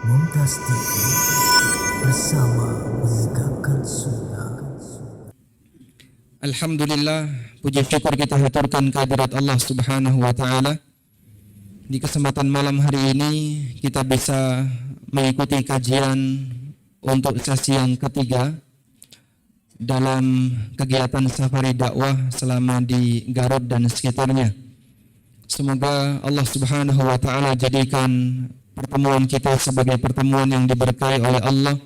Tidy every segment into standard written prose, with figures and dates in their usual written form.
Mumtaz TV bersama menegakkan sunnah. Alhamdulillah, puji syukur kita haturkan kehadirat Allah Subhanahu wa taala. Di kesempatan malam hari ini kita bisa mengikuti kajian untuk sesi yang ketiga dalam kegiatan safari dakwah selama di Garut dan sekitarnya. Semoga Allah Subhanahu wa taala jadikan pertemuan kita sebagai pertemuan yang diberkahi oleh Allah,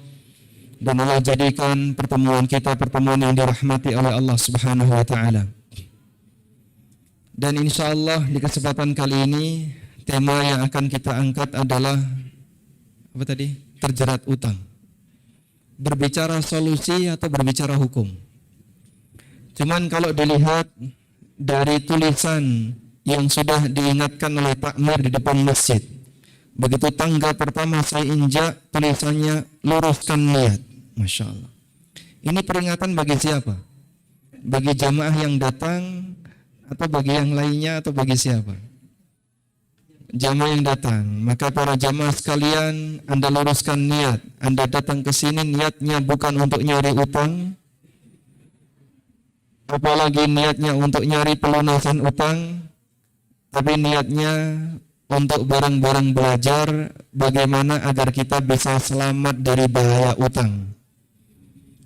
dan Allah jadikan pertemuan kita pertemuan yang dirahmati oleh Allah Subhanahu wa taala. Dan insya Allah di kesempatan kali ini tema yang akan kita angkat adalah apa tadi? Terjerat utang. Berbicara solusi atau berbicara hukum. Cuman kalau dilihat dari tulisan yang sudah diingatkan oleh takmir di depan masjid, begitu tangga pertama saya injak, tulisannya luruskan niat. Masya Allah. Ini peringatan bagi siapa? Bagi jamaah yang datang, atau bagi yang lainnya, atau bagi siapa? Jamaah yang datang. Maka para jamaah sekalian, Anda luruskan niat. Anda datang ke sini niatnya bukan untuk nyari utang, apalagi niatnya untuk nyari pelunasan utang, tapi niatnya untuk bareng-bareng belajar bagaimana agar kita bisa selamat dari bahaya utang.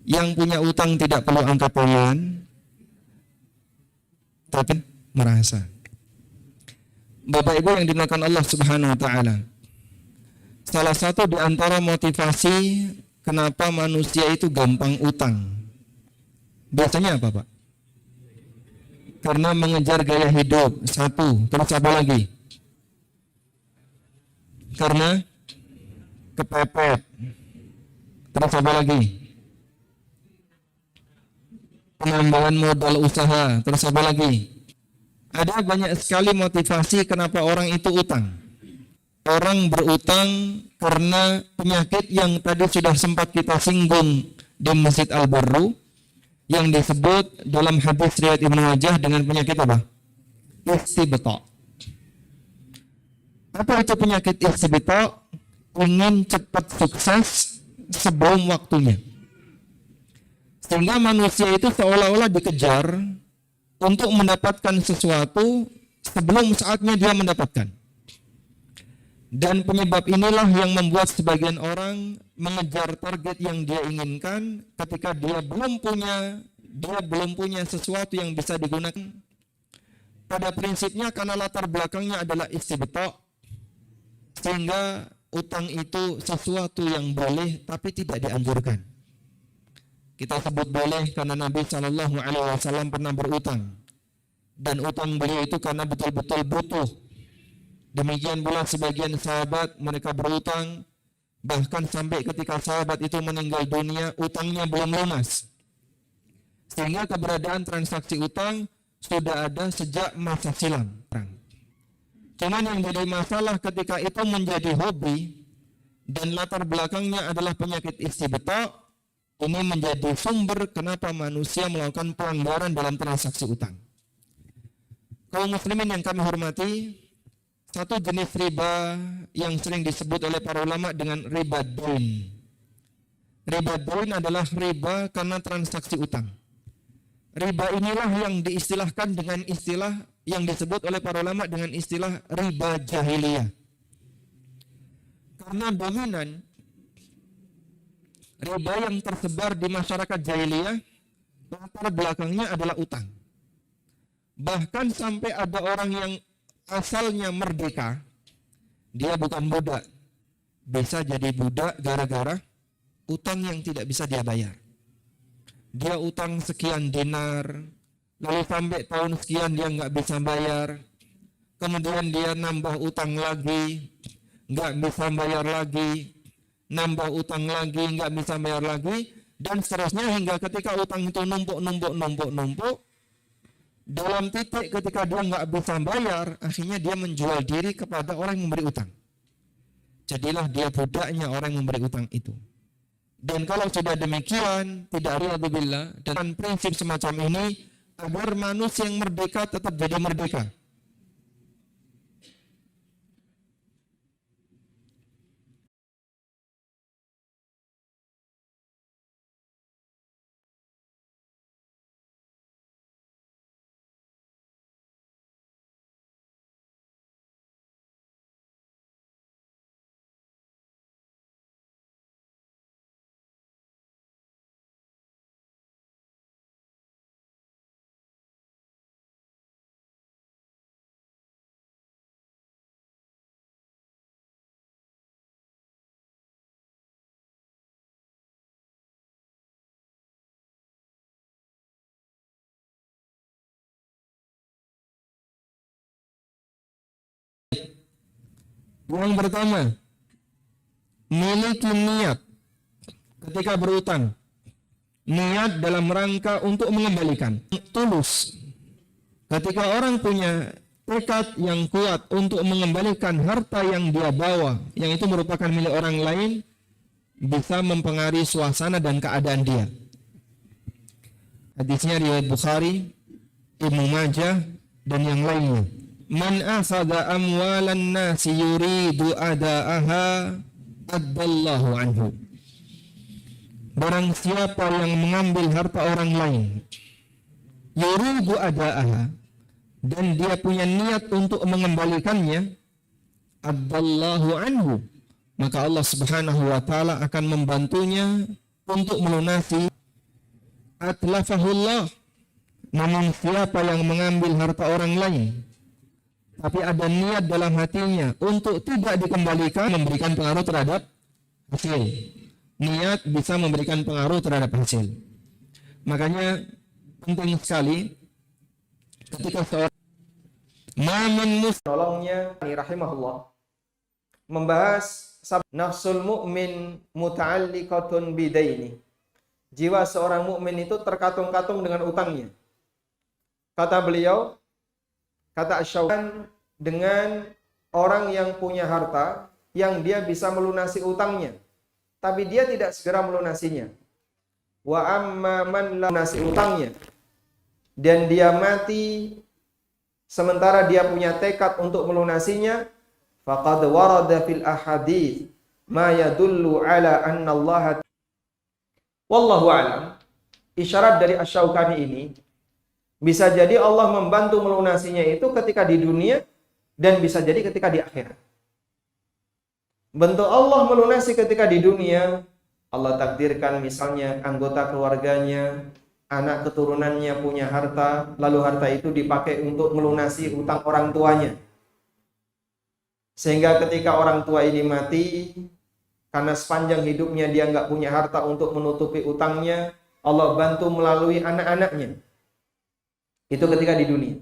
Yang punya utang tidak perlu angkat tangan, tapi merasa. Bapak Ibu yang dimuliakan Allah Subhanahu wa taala, salah satu di antara motivasi kenapa manusia itu gampang utang, biasanya apa, Pak? Karena mengejar gaya hidup, satu. Terus apa lagi? Karena kepepet. Terus apa lagi? Penambahan modal usaha. Terus apa lagi? Ada banyak sekali motivasi kenapa orang itu utang. Orang berutang karena penyakit yang tadi sudah sempat kita singgung di Masjid Al-Barru, yang disebut dalam hadis riwayat Ibnu Majah dengan penyakit apa? Istibta. Apa itu penyakit istibta? Ingin cepat sukses sebelum waktunya. Sehingga manusia itu seolah-olah dikejar untuk mendapatkan sesuatu sebelum saatnya dia mendapatkan. Dan penyebab inilah yang membuat sebagian orang mengejar target yang dia inginkan ketika dia belum punya sesuatu yang bisa digunakan. Pada prinsipnya karena latar belakangnya adalah istibta, sehingga utang itu sesuatu yang boleh tapi tidak dianjurkan. Kita sebut boleh karena Nabi SAW pernah berutang, dan utang beliau itu karena betul-betul butuh. Demikian pula sebagian sahabat, mereka berutang bahkan sampai ketika sahabat itu meninggal dunia utangnya belum lunas, sehingga keberadaan transaksi utang sudah ada sejak masa silam. Cuman yang jadi masalah ketika itu menjadi hobi dan latar belakangnya adalah penyakit istibta, ini menjadi sumber kenapa manusia melakukan pelanggaran dalam transaksi utang. Kaum muslimin yang kami hormati, satu jenis riba yang sering disebut oleh para ulama dengan riba dain. Riba dain adalah riba karena transaksi utang. Riba inilah yang diistilahkan dengan istilah yang disebut oleh para ulama dengan istilah riba jahiliyah. Karena dominan riba yang tersebar di masyarakat jahiliyah, latar belakangnya adalah utang. Bahkan sampai ada orang yang asalnya merdeka, dia bukan budak, bisa jadi budak gara-gara utang yang tidak bisa dia bayar. Dia utang sekian dinar, lalu sampai tahun sekian dia nggak bisa bayar, kemudian dia nambah utang lagi, nggak bisa bayar lagi, nambah utang lagi, nggak bisa bayar lagi, dan seterusnya hingga ketika utang itu numpuk, dalam titik ketika dia nggak bisa bayar, akhirnya dia menjual diri kepada orang yang memberi utang. Jadilah dia budaknya orang yang memberi utang itu. Dan kalau sudah demikian, tidak riyadzubillah, dan prinsip semacam ini agar manusia yang merdeka tetap jadi merdeka. Yang pertama, miliki niat ketika berutang. Niat dalam rangka untuk mengembalikan. Tulus. Ketika orang punya tekad yang kuat untuk mengembalikan harta yang dia bawa, yang itu merupakan milik orang lain, bisa mempengaruhi suasana dan keadaan dia. Hadisnya riwayat Bukhari, Ibnu Majah, dan yang lainnya. Man akhadha amwalan nasi yuridu ada'aha addallahu anhu. Barang siapa yang mengambil harta orang lain, yuridu ada'aha, dan dia punya niat untuk mengembalikannya, addallahu anhu, maka Allah Subhanahu wa taala akan membantunya untuk melunasi. Atlafahullah. Namun siapa yang mengambil harta orang lain tapi ada niat dalam hatinya untuk tidak dikembalikan, memberikan pengaruh terhadap hasil. Niat bisa memberikan pengaruh terhadap hasil. Makanya penting sekali ketika seorang tolongnya rahimahullah membahas nafsul mu'min muta'alliqatun bidaini. Jiwa seorang mukmin itu terkatung-katung dengan utangnya. Kata beliau, kata Asy-Syaukani, dengan orang yang punya harta yang dia bisa melunasi utangnya, tapi dia tidak segera melunasinya. Wa amma man la melunasi utangnya dan dia mati sementara dia punya tekad untuk melunasinya, faqad warada fil ahadits ma yadullu ala anna Allah. Wallahu a'lam. Isyarat dari Asy-Syaukani ini bisa jadi Allah membantu melunasinya itu ketika di dunia dan bisa jadi ketika di akhirat. Bentuk Allah melunasi ketika di dunia, Allah takdirkan misalnya anggota keluarganya, anak keturunannya punya harta, lalu harta itu dipakai untuk melunasi utang orang tuanya. Sehingga ketika orang tua ini mati, karena sepanjang hidupnya dia nggak punya harta untuk menutupi utangnya, Allah bantu melalui anak-anaknya. Itu ketika di dunia.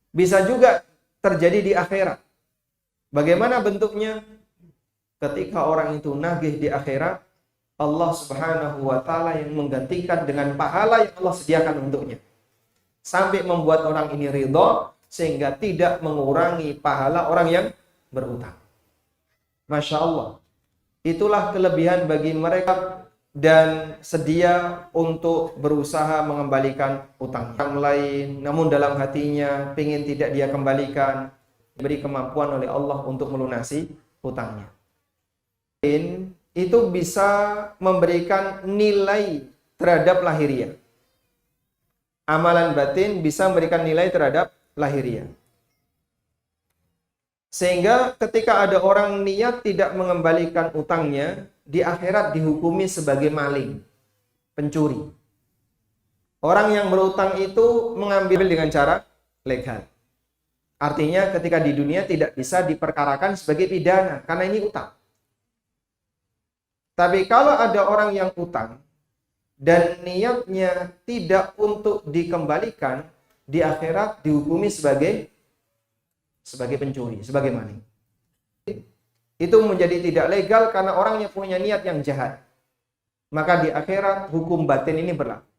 Bisa juga terjadi di akhirat. Bagaimana bentuknya? Ketika orang itu nagih di akhirat, Allah Subhanahu wa taala yang menggantikan dengan pahala yang Allah sediakan untuknya. Sampai membuat orang ini ridha sehingga tidak mengurangi pahala orang yang berutang. Masya Allah. Itulah kelebihan bagi mereka dan sedia untuk berusaha mengembalikan utangnya. Yang lain, namun dalam hatinya ingin tidak dia kembalikan, diberi kemampuan oleh Allah untuk melunasi utangnya. Itu bisa memberikan nilai terhadap lahiriah. Amalan batin bisa memberikan nilai terhadap lahiriah. Sehingga ketika ada orang niat tidak mengembalikan utangnya, di akhirat dihukumi sebagai maling, pencuri. Orang yang berutang itu mengambil dengan cara legal. Artinya ketika di dunia tidak bisa diperkarakan sebagai pidana, karena ini utang. Tapi kalau ada orang yang utang, dan niatnya tidak untuk dikembalikan, di akhirat dihukumi sebagai pencuri, sebagai maling. Itu menjadi tidak legal karena orangnya punya niat yang jahat. Maka di akhirat hukum batin ini berlaku.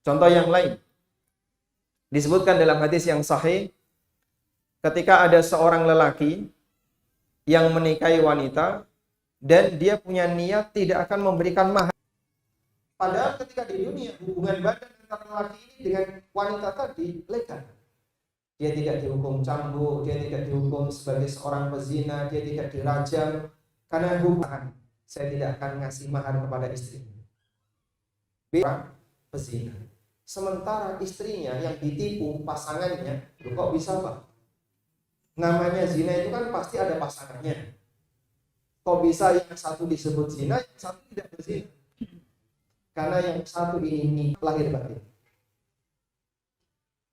Contoh yang lain. Disebutkan dalam hadis yang sahih, ketika ada seorang lelaki yang menikahi wanita dan dia punya niat tidak akan memberikan mahar. Padahal ketika di dunia hubungan badan antara lelaki ini dengan wanita tadi legal. Dia tidak dihukum cambuk, dia tidak dihukum sebagai seorang pezina, dia tidak dirajam karena hubungan. Saya tidak akan ngasih mahar kepada istrinya. Orang pezina. Sementara istrinya yang ditipu pasangannya, kok bisa Pak? Namanya zina itu kan pasti ada pasangannya. Kok bisa yang satu disebut zina, yang satu tidak berzina? Karena yang satu ini lahir batin.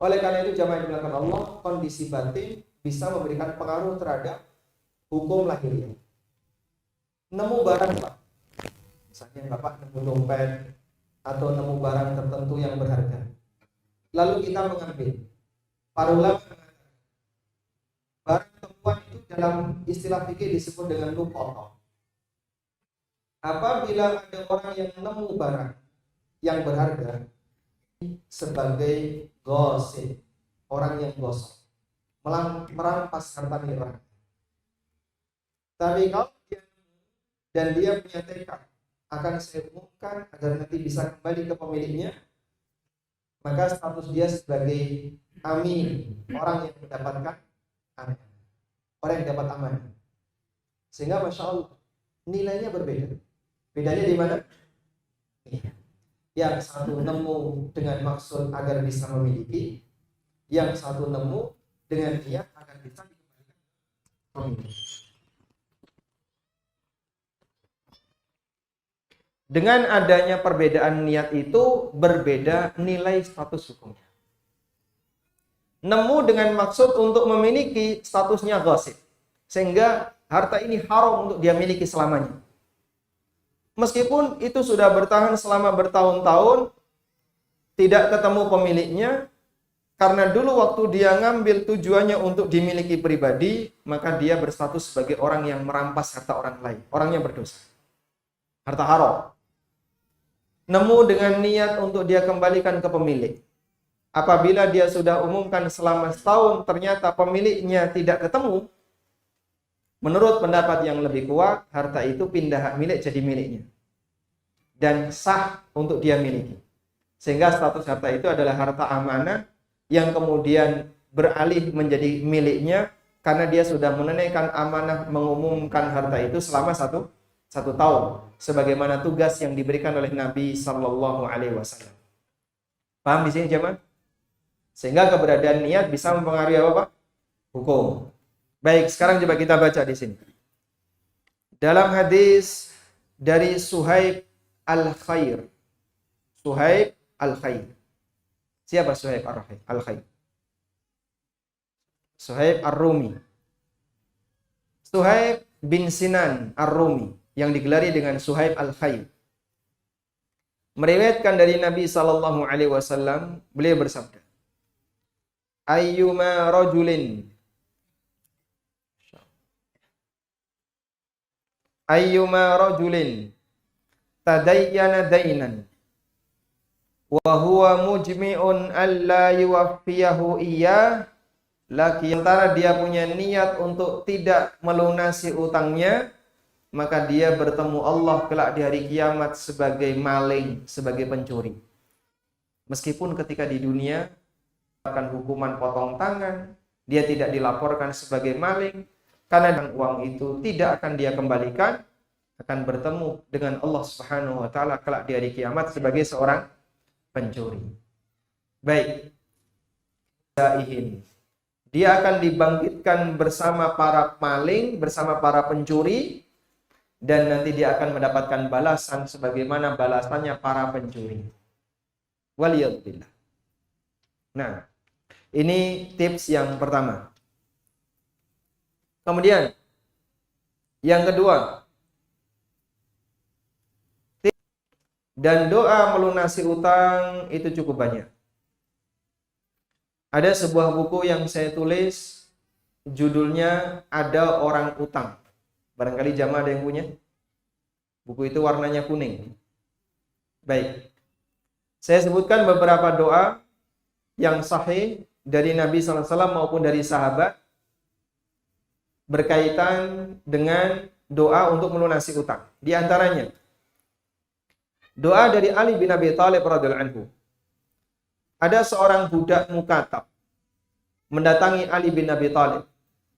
Oleh karena itu jamaah yang dimuliakan Allah, kondisi batin bisa memberikan pengaruh terhadap hukum lahiriah. Nemu barang Pak, misalnya Bapak nemu dompet atau nemu barang tertentu yang berharga, lalu kita mengambil. Para ulama mengatakan barang temuan itu dalam istilah fikih disebut dengan luqatah. Apabila ada orang yang nemu barang yang berharga sebagai gosip, orang yang gosip, merampas harta milik orang. Tapi kalau dia punya tekad akan saya umumkan agar nanti bisa kembali ke pemiliknya, maka status dia sebagai amin, orang yang mendapatkan amanah, orang yang dapat amanah. Sehingga masya Allah nilainya berbeda. Bedanya di mana? Yang satu nemu dengan maksud agar bisa memiliki, yang satu nemu dengan niat agar bisa dikembalikan pemilik. Dengan adanya perbedaan niat itu berbeda nilai status hukumnya. Nemu dengan maksud untuk memiliki, statusnya ghasib, sehingga harta ini haram untuk dia miliki selamanya. Meskipun itu sudah bertahan selama bertahun-tahun, tidak ketemu pemiliknya, karena dulu waktu dia ngambil tujuannya untuk dimiliki pribadi, maka dia berstatus sebagai orang yang merampas harta orang lain, orang yang berdosa. Harta haram. Nemu dengan niat untuk dia kembalikan ke pemilik. Apabila dia sudah umumkan selama setahun, ternyata pemiliknya tidak ketemu, menurut pendapat yang lebih kuat, harta itu pindah hak milik jadi miliknya. Dan sah untuk dia miliki. Sehingga status harta itu adalah harta amanah yang kemudian beralih menjadi miliknya karena dia sudah menunaikan amanah mengumumkan harta itu selama satu tahun. Sebagaimana tugas yang diberikan oleh Nabi Sallallahu Alaihi Wasallam. Paham di sini jemaah? Sehingga keberadaan niat bisa mempengaruhi apa? Hukum. Baik, sekarang coba kita baca di sini. Dalam hadis dari Suhaib Al-Khair. Suhaib Al-Khair. Siapa Suhaib Al-Khair? Suhaib Ar-Rumi. Suhaib bin Sinan Ar-Rumi yang digelari dengan Suhaib Al-Khair. Meriwayatkan dari Nabi sallallahu alaihi wasallam, beliau bersabda, Ayyuma rajulin tadayyana dainan wa huwa mujmi'un alla yuwaffiyahu iyyah, laki antara dia punya niat untuk tidak melunasi utangnya, maka dia bertemu Allah kelak di hari kiamat sebagai maling, sebagai pencuri. Meskipun ketika di dunia akan hukuman potong tangan, dia tidak dilaporkan sebagai maling, karena uang itu tidak akan dia kembalikan, akan bertemu dengan Allah Subhanahu wa taala kelak di hari kiamat sebagai seorang pencuri. Baik. Dia akan dibangkitkan bersama para maling, bersama para pencuri, dan nanti dia akan mendapatkan balasan sebagaimana balasannya para pencuri. Waliyadzubillah. Nah, ini tips yang pertama. Kemudian yang kedua, dan doa melunasi utang itu cukup banyak. Ada sebuah buku yang saya tulis, judulnya Ada Orang Utang. Barangkali jamaah ada yang punya. Buku itu warnanya kuning. Baik. Saya sebutkan beberapa doa yang sahih dari Nabi SAW maupun dari sahabat berkaitan dengan doa untuk melunasi utang. Di antaranya, doa dari Ali bin Abi Thalib radhiyallahu anhu. Ada seorang budak mukatab mendatangi Ali bin Abi Thalib,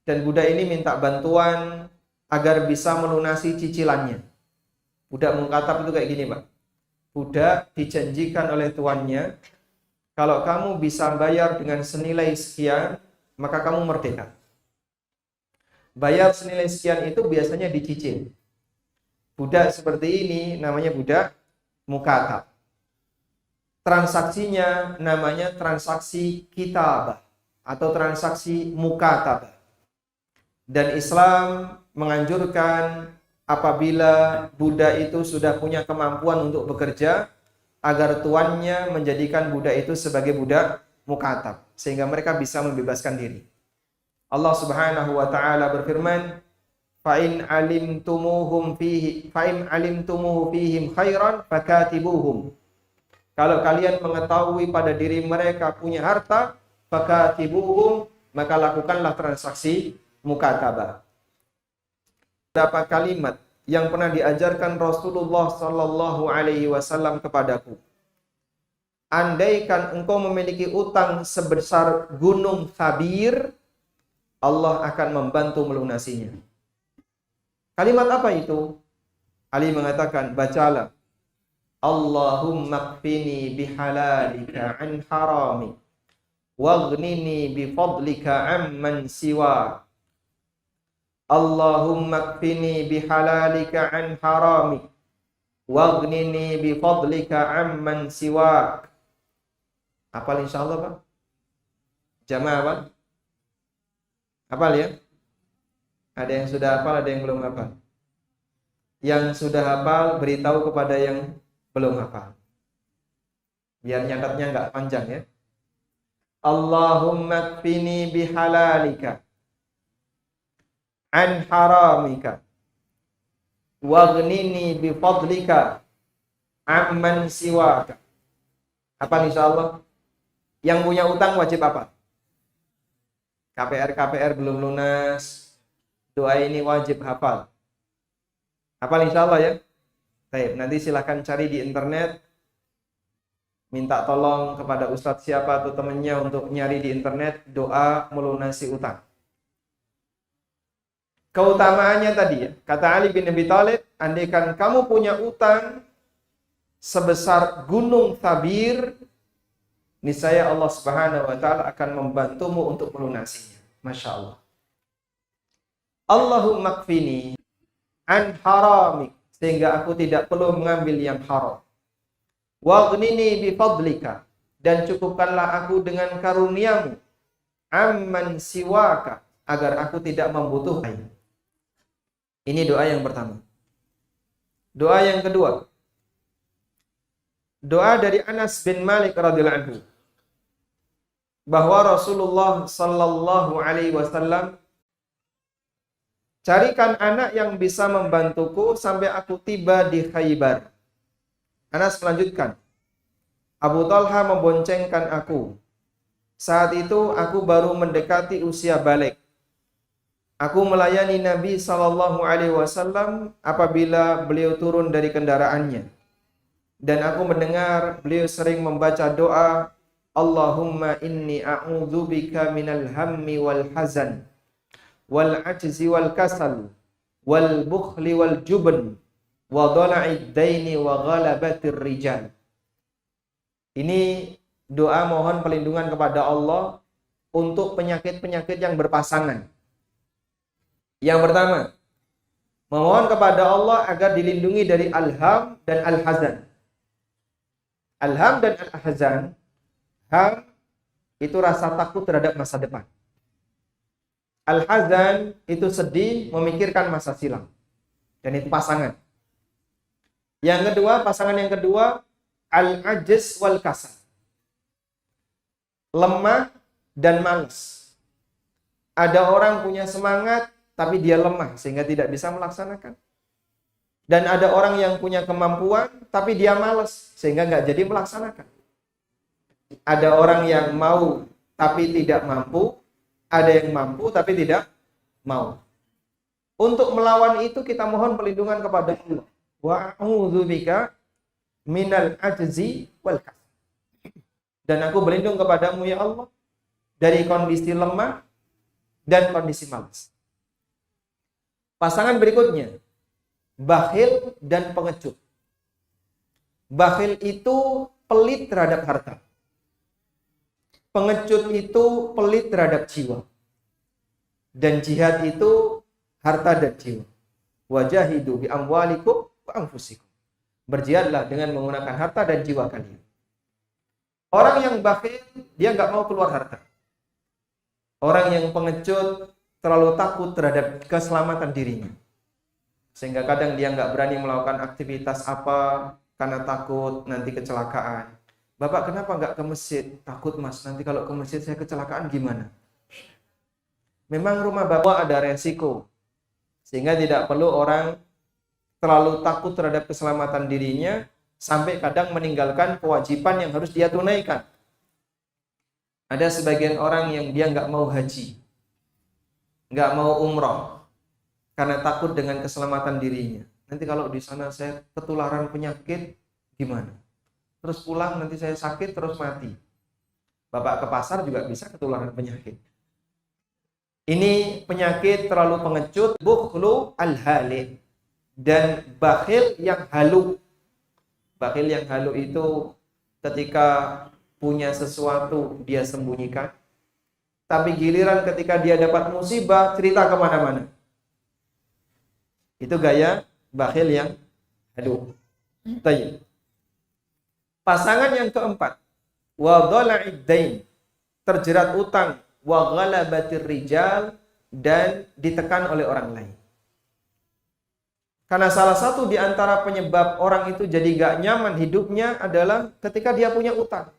dan budak ini minta bantuan agar bisa melunasi cicilannya. Budak mukatab itu kayak gini, Pak. Budak dijanjikan oleh tuannya, kalau kamu bisa bayar dengan senilai sekian, maka kamu merdeka. Bayar senilai sekian itu biasanya dicicil. Budak seperti ini namanya budak mukatab. Transaksinya namanya transaksi kitabah atau transaksi mukatabah. Dan Islam menganjurkan apabila budak itu sudah punya kemampuan untuk bekerja, agar tuannya menjadikan budak itu sebagai budak mukatab, sehingga mereka bisa membebaskan diri. Allah Subhanahu wa taala berfirman, "Fa in alimtumuhu fihim khairan fakatibuhum." Kalau kalian mengetahui pada diri mereka punya harta, fakatibuhum, maka lakukanlah transaksi mukatabah. Beberapa kalimat yang pernah diajarkan Rasulullah sallallahu alaihi wasallam kepadaku. Andaikan engkau memiliki utang sebesar gunung Thabir, Allah akan membantu melunasinya. Kalimat apa itu? Ali mengatakan, bacalah, Allahumma kfini bihalalika an harami, waghnini bifadlika amman siwa. Allahumma kfini bihalalika an harami, waghnini bifadlika amman siwa. Hafal insyaallah, Pak? Jamaah, Pak? Hafal ya? Ada yang sudah hafal, ada yang belum hafal. Yang sudah hafal beritahu kepada yang belum hafal. Biar nyatatnya enggak panjang ya. Allahumma kfini bihalalika an haramika, waghnini bifadlika amman siwaka. Hafal insyaallah. Yang punya utang wajib apa? KPR belum lunas. Doa ini wajib hafal. Hafal insyaallah ya. Baik, nanti silakan cari di internet. Minta tolong kepada ustadz siapa atau temannya untuk nyari di internet doa melunasi utang. Keutamaannya tadi ya, kata Ali bin Abi Thalib, andaikan kamu punya utang sebesar gunung Thabir, niscaya Allah Subhanahu wa taala akan membantumu untuk melunasinya. Masya Allah. Allahumma kfini an haramik, sehingga aku tidak perlu mengambil yang haram. Waghnini bifadlika, dan cukupkanlah aku dengan karuniamu. Amman siwaka, agar aku tidak membutuhkan. Ini doa yang pertama. Doa yang kedua. Doa dari Anas bin Malik radhiyallahu anhu, bahwa Rasulullah sallallahu alaihi wasallam, carikan anak yang bisa membantuku sampai aku tiba di Khaybar. Anas melanjutkan, Abu Talha memboncengkan aku. Saat itu aku baru mendekati usia balik. Aku melayani Nabi sallallahu alaihi wasallam apabila beliau turun dari kendaraannya. Dan aku mendengar beliau sering membaca doa, Allahumma inni a'udzubika minal hammi wal hazan wal ajzi wal kasal wal bukhli wal jubn wa dhala'id daini wa ghalabatir rijal. Ini doa mohon perlindungan kepada Allah untuk penyakit-penyakit yang berpasangan. Yang pertama, memohon kepada Allah agar dilindungi dari al-ham dan al-hazan. Al-ham dan al-hazan, ham itu rasa takut terhadap masa depan. Al-hazan itu sedih memikirkan masa silam. Dan itu pasangan. Pasangan yang kedua, al-ajz wal kasal. Lemah dan malas. Ada orang punya semangat tapi dia lemah sehingga tidak bisa melaksanakan. Dan ada orang yang punya kemampuan tapi dia malas sehingga nggak jadi melaksanakan. Ada orang yang mau tapi tidak mampu, ada yang mampu tapi tidak mau. Untuk melawan itu kita mohon perlindungan kepada Allah. Wa a'udzubika minal ajzi wal kasal. Dan aku berlindung kepadamu ya Allah dari kondisi lemah dan kondisi malas. Pasangan berikutnya, bakhil dan pengecut. Bakhil itu pelit terhadap harta. Pengecut itu pelit terhadap jiwa. Dan jihad itu harta dan jiwa. Wajahidu bi amwalikum wa anfusikum. Berjihadlah dengan menggunakan harta dan jiwa kalian. Orang yang bakhil, dia nggak mau keluar harta. Orang yang pengecut terlalu takut terhadap keselamatan dirinya. Sehingga kadang dia nggak berani melakukan aktivitas apa karena takut nanti kecelakaan. Bapak kenapa nggak ke masjid? Takut mas, nanti kalau ke masjid saya kecelakaan gimana? Memang rumah bapak ada resiko, sehingga tidak perlu orang terlalu takut terhadap keselamatan dirinya, sampai kadang meninggalkan kewajiban yang harus dia tunaikan. Ada sebagian orang yang dia nggak mau haji, nggak mau umroh, karena takut dengan keselamatan dirinya. Nanti kalau di sana saya ketularan penyakit, gimana? Terus pulang nanti saya sakit terus mati. Bapak ke pasar juga bisa ketularan penyakit. Ini penyakit terlalu pengecut, bukhlu al-hali, dan bakhil yang halu. Bakhil yang halu itu ketika punya sesuatu dia sembunyikan, tapi giliran ketika dia dapat musibah cerita kemana-mana. Itu gaya bakhil yang halu. Tayyib. Pasangan yang keempat, wa dhala'id dain, terjerat utang, wa ghalabatir rijal, dan ditekan oleh orang lain. Karena salah satu di antara penyebab orang itu jadi gak nyaman hidupnya adalah ketika dia punya utang.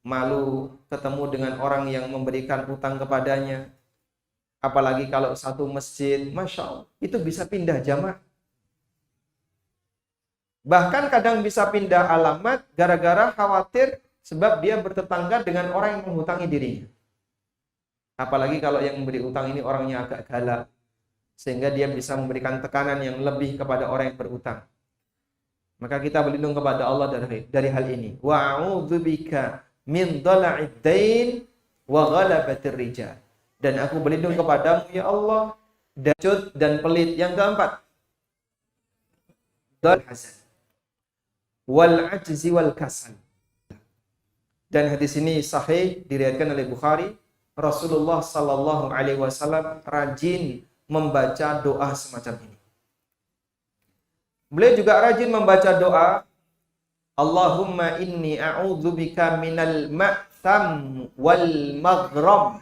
Malu ketemu dengan orang yang memberikan utang kepadanya. Apalagi kalau satu masjid, Masya Allah, itu bisa pindah jamaah. Bahkan kadang bisa pindah alamat gara-gara khawatir sebab dia bertetangga dengan orang yang menghutangi dirinya. Apalagi kalau yang memberi utang ini orangnya agak galak, sehingga dia bisa memberikan tekanan yang lebih kepada orang yang berutang. Maka kita berlindung kepada Allah dari hal ini. Wa a'udzubika min dhala'id dain wa ghalabatir rijal. Dan aku berlindung kepadamu ya Allah dari cut dan pelit. Yang keempat, dzal hasan wal ajzi wal kasal. Dan hadis ini sahih, diriwayatkan oleh Bukhari. Rasulullah sallallahu alaihi wasallam rajin membaca doa semacam ini. Beliau juga rajin membaca doa, Allahumma inni a'udzubika minal ma'tham wal maghram.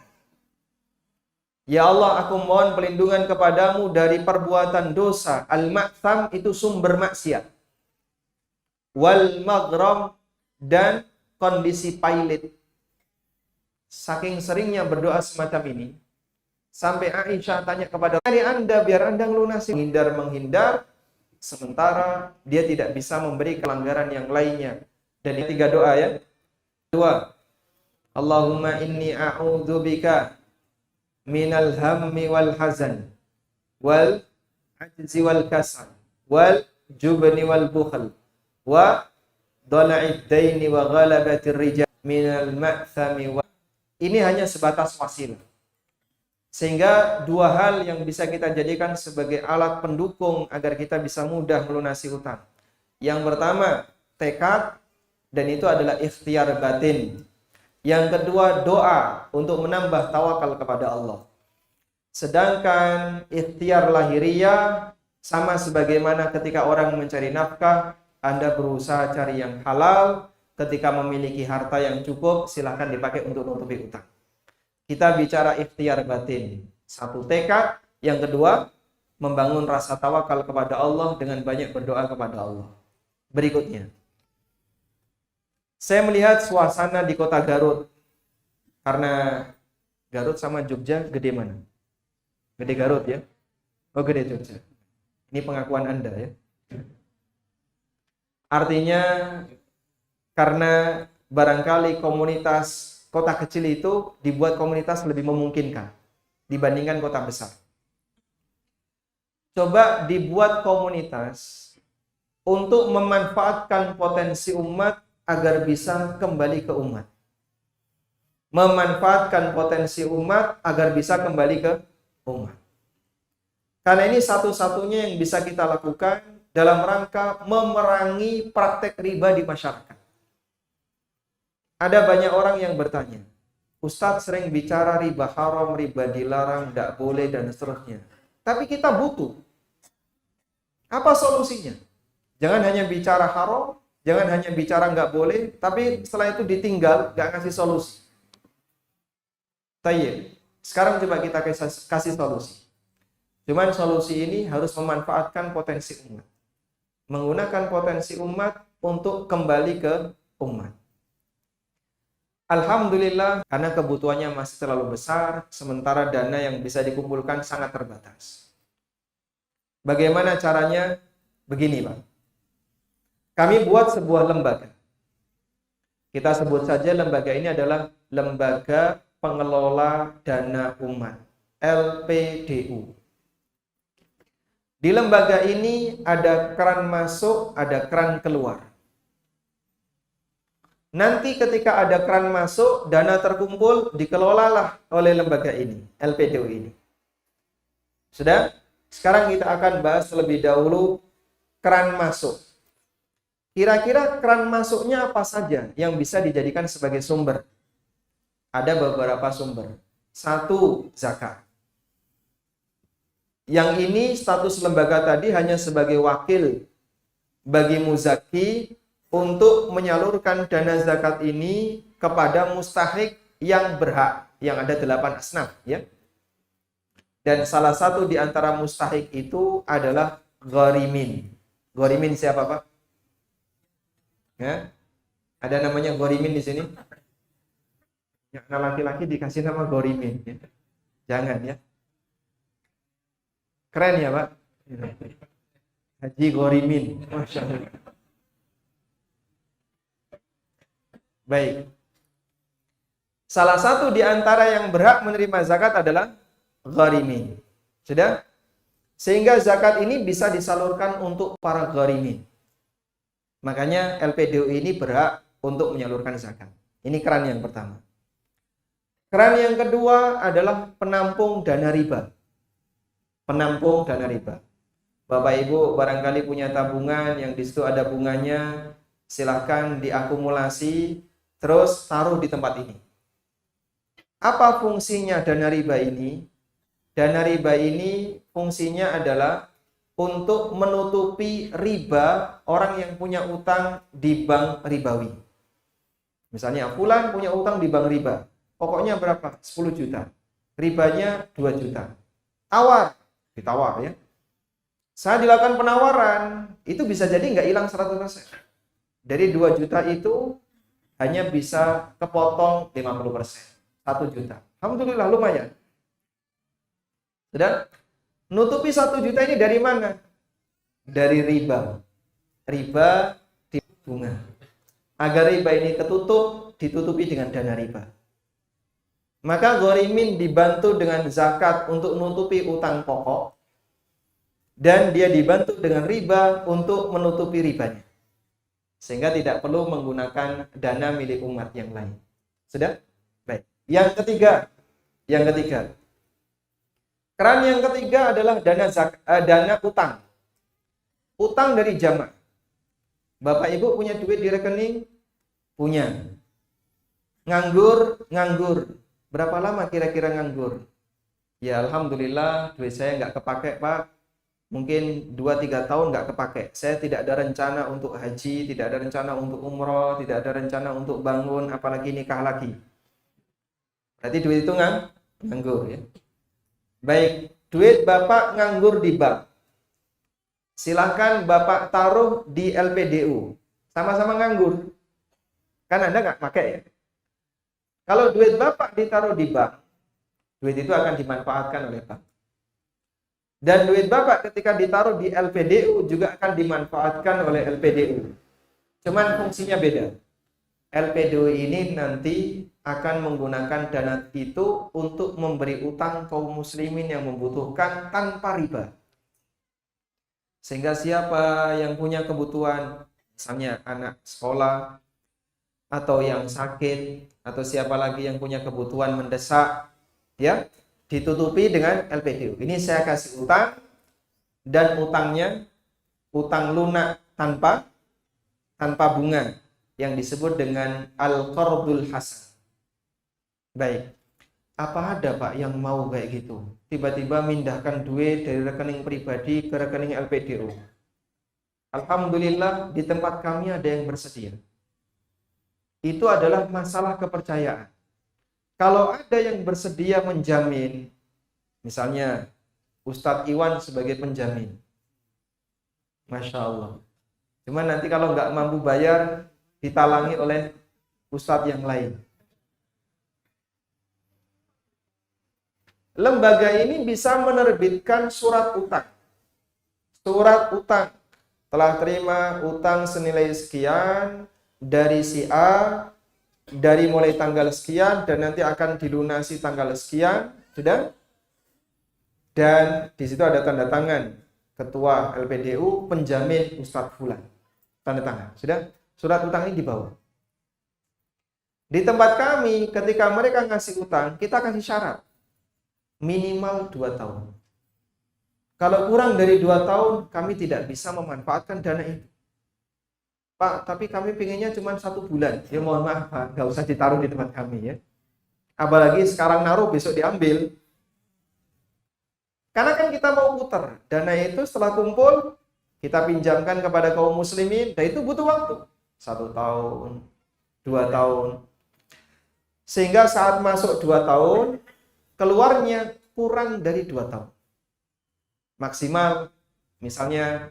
Ya Allah, aku mohon perlindungan kepadamu dari perbuatan dosa. Al-ma'tham itu sumber maksiat. Wal maghram, dan kondisi pailit. Saking seringnya berdoa semacam ini, sampai Aisyah tanya kepada dari Anda biar Anda melunasi, menghindar, sementara dia tidak bisa memberi pelanggaran yang lainnya. Dan ini 3 doa ya. 2. Allahumma inni a'udzubika minal hammi wal hazan wal ajzi wal kasal wal jubni wal bukhl wa dhala'id daini wa ghalabatir rijal minal ma'thami wa. Ini hanya sebatas wasilah. Sehingga 2 hal yang bisa kita jadikan sebagai alat pendukung agar kita bisa mudah melunasi utang. Yang pertama, tekad, dan itu adalah ikhtiar batin. Yang kedua, doa untuk menambah tawakal kepada Allah. Sedangkan ikhtiar lahiriah sama sebagaimana ketika orang mencari nafkah, Anda berusaha cari yang halal. Ketika memiliki harta yang cukup, silahkan dipakai untuk menutupi utang. Kita bicara ikhtiar batin. 1, tekad. Yang kedua, membangun rasa tawakal kepada Allah dengan banyak berdoa kepada Allah. Berikutnya, saya melihat suasana di kota Garut. Karena Garut sama Jogja gede mana? Gede Garut ya? Oh, gede Jogja. Ini pengakuan Anda ya. Artinya, karena barangkali komunitas kota kecil itu dibuat komunitas lebih memungkinkan dibandingkan kota besar. Coba dibuat komunitas untuk memanfaatkan potensi umat agar bisa kembali ke umat. Memanfaatkan potensi umat agar bisa kembali ke umat. Karena ini satu-satunya yang bisa kita lakukan dalam rangka memerangi praktek riba di masyarakat. Ada banyak orang yang bertanya, Ustadz sering bicara riba haram, riba dilarang, tidak boleh, dan seterusnya. Tapi kita butuh. Apa solusinya? Jangan hanya bicara haram, jangan hanya bicara nggak boleh, tapi setelah itu ditinggal, nggak ngasih solusi. Tayyib. Sekarang coba kita kasih solusi. Cuman solusi ini harus memanfaatkan potensi umat. Menggunakan potensi umat untuk kembali ke umat. Alhamdulillah, karena kebutuhannya masih terlalu besar, sementara dana yang bisa dikumpulkan sangat terbatas. Bagaimana caranya? Begini, Pak. Kami buat sebuah lembaga. Kita sebut saja lembaga ini adalah Lembaga Pengelola Dana Umat, LPDU. Di lembaga ini ada keran masuk, ada keran keluar. Nanti ketika ada keran masuk, dana terkumpul, dikelolalah oleh lembaga ini, LPDU ini. Sudah? Sekarang kita akan bahas lebih dahulu keran masuk. Kira-kira keran masuknya apa saja yang bisa dijadikan sebagai sumber? Ada beberapa sumber. Satu, zakat. Yang ini status lembaga tadi hanya sebagai wakil bagi muzaki untuk menyalurkan dana zakat ini kepada mustahik yang berhak, yang ada 8 asnaf, ya. Dan salah satu di antara mustahik itu adalah gharimin. Gharimin siapa, Pak? Ya? Ada namanya gharimin di sini? Ya, laki-laki dikasih nama gharimin, ya. Jangan, ya. Keren ya, Pak? Haji gharimin. Masya Allah. Baik. Salah satu di antara yang berhak menerima zakat adalah gharimin. Sudah? Sehingga zakat ini bisa disalurkan untuk para gharimin. Makanya LPDU ini berhak untuk menyalurkan zakat. Ini keran yang pertama. Keran yang kedua adalah penampung dana riba. Penampung dana riba. Bapak Ibu barangkali punya tabungan yang di situ ada bunganya, silahkan diakumulasi, terus taruh di tempat ini. Apa fungsinya dana riba ini? Dana riba ini fungsinya adalah untuk menutupi riba orang yang punya utang di bank ribawi. Misalnya, fulan punya utang di bank riba. Pokoknya berapa? 10 juta. Ribanya 2 juta. Tawar. Ditawar, ya. Saya dilakukan penawaran. Itu bisa jadi nggak hilang 100%. Dari 2 juta itu hanya bisa kepotong 50%. 1 juta. Alhamdulillah, lumayan. Sudah? Nutupi 1 juta ini dari mana? Dari riba. Riba di bunga. Agar riba ini ketutup, ditutupi dengan dana riba. Maka gharimin dibantu dengan zakat untuk menutupi utang pokok. Dan dia dibantu dengan riba untuk menutupi ribanya. Sehingga tidak perlu menggunakan dana milik umat yang lain. Sudah? Baik. Yang ketiga. Keran yang ketiga adalah dana utang. Utang dari jamaah. Bapak Ibu punya duit di rekening? Punya. Nganggur. Berapa lama kira-kira nganggur? Ya Alhamdulillah duit saya nggak kepake, Pak. Mungkin 2-3 tahun nggak kepake. Saya tidak ada rencana untuk haji, tidak ada rencana untuk umroh, tidak ada rencana untuk bangun, apalagi nikah lagi. Berarti duit itu nganggur, ya. Baik, duit Bapak nganggur di bank. Silahkan Bapak taruh di LPDU. Sama-sama nganggur. Kan Anda nggak pakai, ya. Kalau duit Bapak ditaruh di bank, duit itu akan dimanfaatkan oleh bank. Dan duit Bapak ketika ditaruh di LPDU juga akan dimanfaatkan oleh LPDU. Cuman fungsinya beda. LPDU ini nanti akan menggunakan dana itu untuk memberi utang kaum muslimin yang membutuhkan tanpa riba. Sehingga siapa yang punya kebutuhan, misalnya anak sekolah, atau yang sakit, atau siapa lagi yang punya kebutuhan mendesak, ya, ditutupi dengan LPDU. Ini saya kasih utang, dan utangnya utang lunak tanpa bunga, yang disebut dengan al-qardul hasan. Baik, apa ada Pak yang mau kayak gitu? Tiba-tiba mindahkan duit dari rekening pribadi ke rekening LPDU. Alhamdulillah di tempat kami ada yang bersedia. Itu adalah masalah kepercayaan. Kalau ada yang bersedia menjamin, misalnya Ustadz Iwan sebagai penjamin, Masya Allah. Cuma nanti kalau nggak mampu bayar, ditalangi oleh Ustadz yang lain. lembaga ini bisa menerbitkan surat utang. Surat utang, telah terima utang senilai sekian dari si A, dari mulai tanggal sekian dan nanti akan dilunasi tanggal sekian, sudah? Dan di situ ada tanda tangan ketua LPDU, penjamin Ustadz Fulan. Tanda tangan, sudah? Surat utang ini dibawa. Di tempat kami, ketika mereka ngasih utang, kita kasih syarat. Minimal 2 tahun. Kalau kurang dari 2 tahun, kami tidak bisa memanfaatkan dana itu. Pak, tapi kami pinginnya cuma 1 bulan. Ya mohon maaf Pak, nggak usah ditaruh di tempat kami ya. Apalagi sekarang naruh, besok diambil. Karena kan kita mau putar. Dana itu setelah kumpul, kita pinjamkan kepada kaum muslimin, dan itu butuh waktu. 1 tahun, 2 tahun. Sehingga saat masuk 2 tahun, keluarnya kurang dari 2 tahun. Maksimal misalnya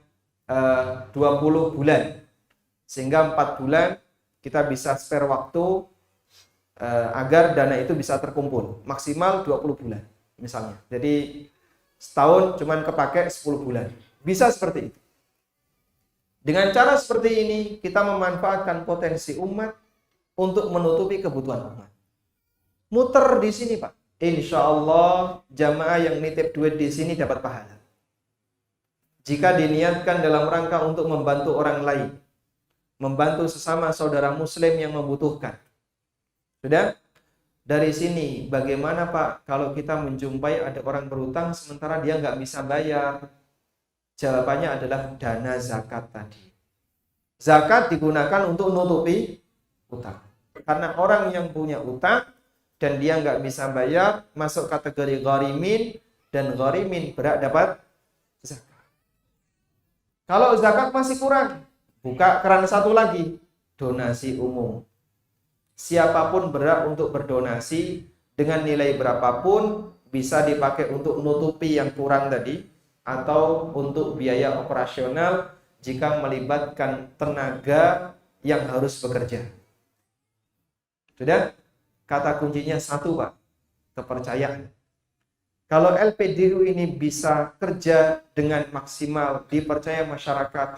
20 bulan. Sehingga 4 bulan kita bisa spare waktu agar dana itu bisa terkumpul. Maksimal 20 bulan misalnya. Jadi setahun cuman kepake 10 bulan. Bisa seperti itu. Dengan cara seperti ini kita memanfaatkan potensi umat untuk menutupi kebutuhan umat. Muter di sini Pak. Insya Allah jamaah yang nitip duit di sini dapat pahala. Jika diniatkan dalam rangka untuk membantu orang lain, membantu sesama saudara muslim yang membutuhkan. Sudah? Dari sini, bagaimana Pak kalau kita menjumpai ada orang berutang sementara dia nggak bisa bayar? Jawabannya adalah dana zakat tadi. Zakat digunakan untuk nutupi utang. Karena orang yang punya utang dan dia nggak bisa bayar, masuk kategori gharimin, dan gharimin berhak dapat zakat. Kalau zakat masih kurang, buka keran satu lagi, donasi umum. Siapapun berhak untuk berdonasi dengan nilai berapapun, bisa dipakai untuk nutupi yang kurang tadi, atau untuk biaya operasional jika melibatkan tenaga yang harus bekerja. Sudah? Kata kuncinya satu Pak, kepercayaan. Kalau LPDU ini bisa kerja dengan maksimal, dipercaya masyarakat,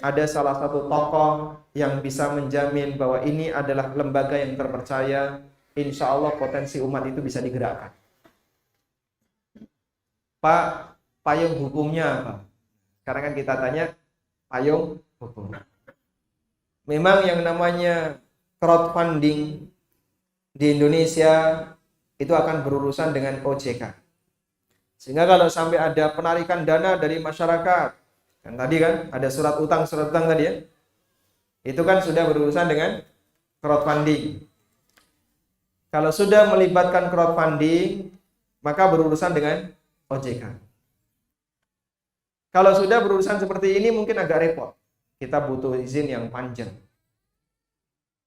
ada salah satu tokoh yang bisa menjamin bahwa ini adalah lembaga yang terpercaya, insya Allah potensi umat itu bisa digerakkan. Pak, payung hukumnya apa? Sekarang kan kita tanya payung hukum. Memang yang namanya crowdfunding di Indonesia itu akan berurusan dengan OJK. Sehingga kalau sampai ada penarikan dana dari masyarakat, kan tadi kan ada surat utang tadi ya, itu kan sudah berurusan dengan crowdfunding. Kalau sudah melibatkan crowdfunding, maka berurusan dengan OJK. Kalau sudah berurusan seperti ini mungkin agak repot. Kita butuh izin yang panjang.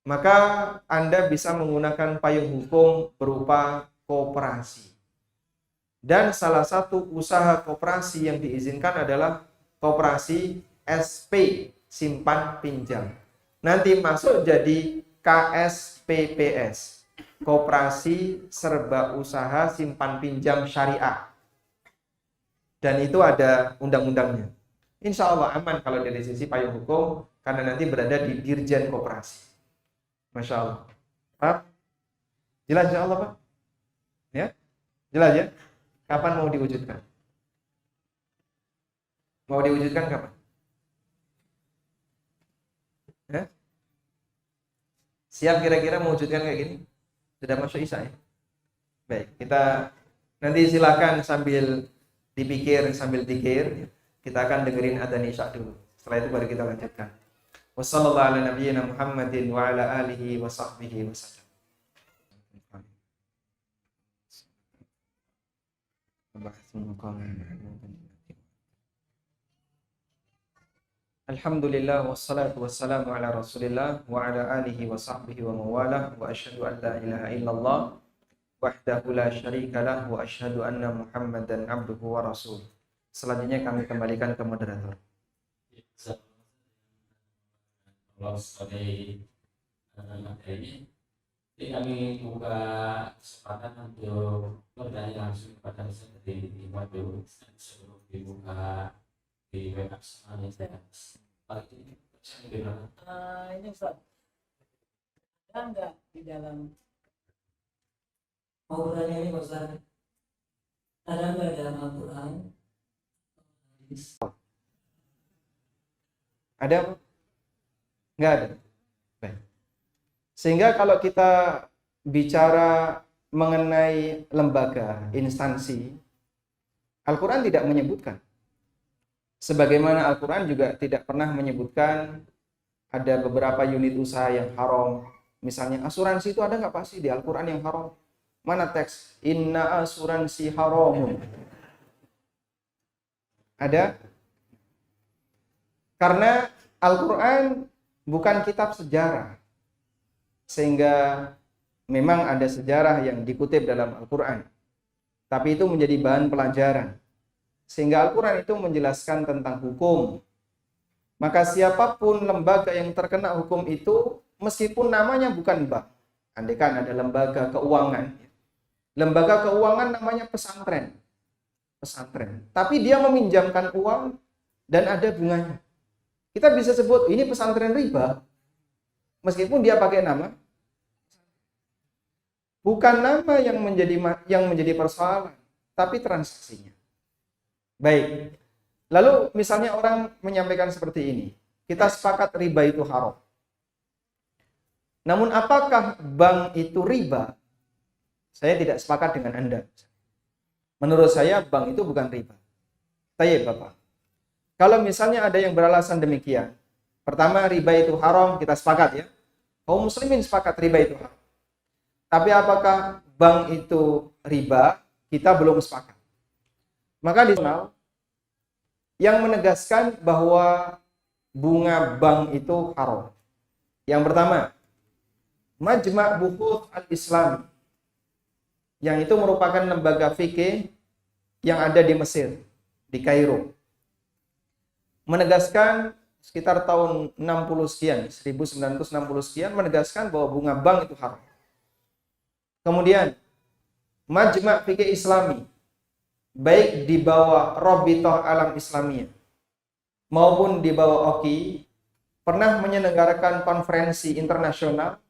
Maka Anda bisa menggunakan payung hukum berupa koperasi. Dan salah satu usaha koperasi yang diizinkan adalah koperasi SP, simpan pinjam. Nanti masuk jadi KSPPS, Koperasi Serba Usaha Simpan Pinjam Syariah. Dan itu ada undang-undangnya. Insya Allah aman kalau dari sisi payung hukum, karena nanti berada di Dirjen Koperasi. Masya Allah. Pak? Jelas insya Allah Pak? Ya? Jelas ya? Kapan mau diwujudkan? Mau diwujudkan kapan? Ya? Siap kira-kira mewujudkan kayak gini? Sudah masuk Isya ya? Baik, kita nanti silakan sambil dipikir, sambil tikir, kita akan dengerin adzan Isya dulu. Setelah itu baru kita lanjutkan. Wassallallahu ala nabiyyina Muhammadin wa ala alihi wa sahbihi wa sallam. Alhamdulillah wassalatu wassalamu ala Rasulillah wa ala alihi wa sahbihi wa mawalah wa asyhadu an la ilaha illallah wahdahu la syarika lah wa asyhadu anna Muhammadan abduhu wa rasul. Selanjutnya kami kembalikan ke moderator. Kalau sebagai materi Jadi kami buka kesempatan untuk bertanya langsung kepada Ustaz dari Imam dulu sebelum dibuka di web semuanya saya. Paling ini gimana? Ini Ustaz, ada nggak di dalam mau bertanya ini Ustaz? Ada nggak dalam Al-Quran? Ada apa? Nggak ada. Baik. Sehingga kalau kita bicara mengenai lembaga, instansi, Al-Quran tidak menyebutkan. Sebagaimana Al-Quran juga tidak pernah menyebutkan ada beberapa unit usaha yang haram. Misalnya asuransi itu ada nggak pasti di Al-Quran yang haram? Mana teks? Inna asuransi haramun. Ada? Karena Al-Quran bukan kitab sejarah. Sehingga memang ada sejarah yang dikutip dalam Al-Quran. Tapi itu menjadi bahan pelajaran. Sehingga Al-Quran itu menjelaskan tentang hukum. Maka siapapun lembaga yang terkena hukum itu, meskipun namanya bukan bank, andaikan ada lembaga keuangan, lembaga keuangan namanya pesantren. Pesantren. Tapi dia meminjamkan uang dan ada bunganya. Kita bisa sebut ini pesantren riba. Meskipun dia pakai nama, bukan nama yang menjadi persoalan, tapi transaksinya. Baik. Lalu misalnya orang menyampaikan seperti ini, kita sepakat riba itu haram. Namun apakah bank itu riba? Saya tidak sepakat dengan Anda. Menurut saya bank itu bukan riba. Tayyib Bapak. Kalau misalnya ada yang beralasan demikian, pertama riba itu haram, kita sepakat ya. Kaum muslimin sepakat riba itu haram. Tapi apakah bank itu riba? Kita belum sepakat. Maka di sana yang menegaskan bahwa bunga bank itu haram. Yang pertama, Majma' Buhuth al-Islam, yang itu merupakan lembaga fikih yang ada di Mesir, di Kairo. Menegaskan sekitar tahun 60 sekian, 1960 sekian, menegaskan bahwa bunga bank itu haram. Kemudian, Majma' Fikih Islami, baik di bawah Rabithah Alam Islamiyah maupun di bawah OKI, pernah menyelenggarakan konferensi internasional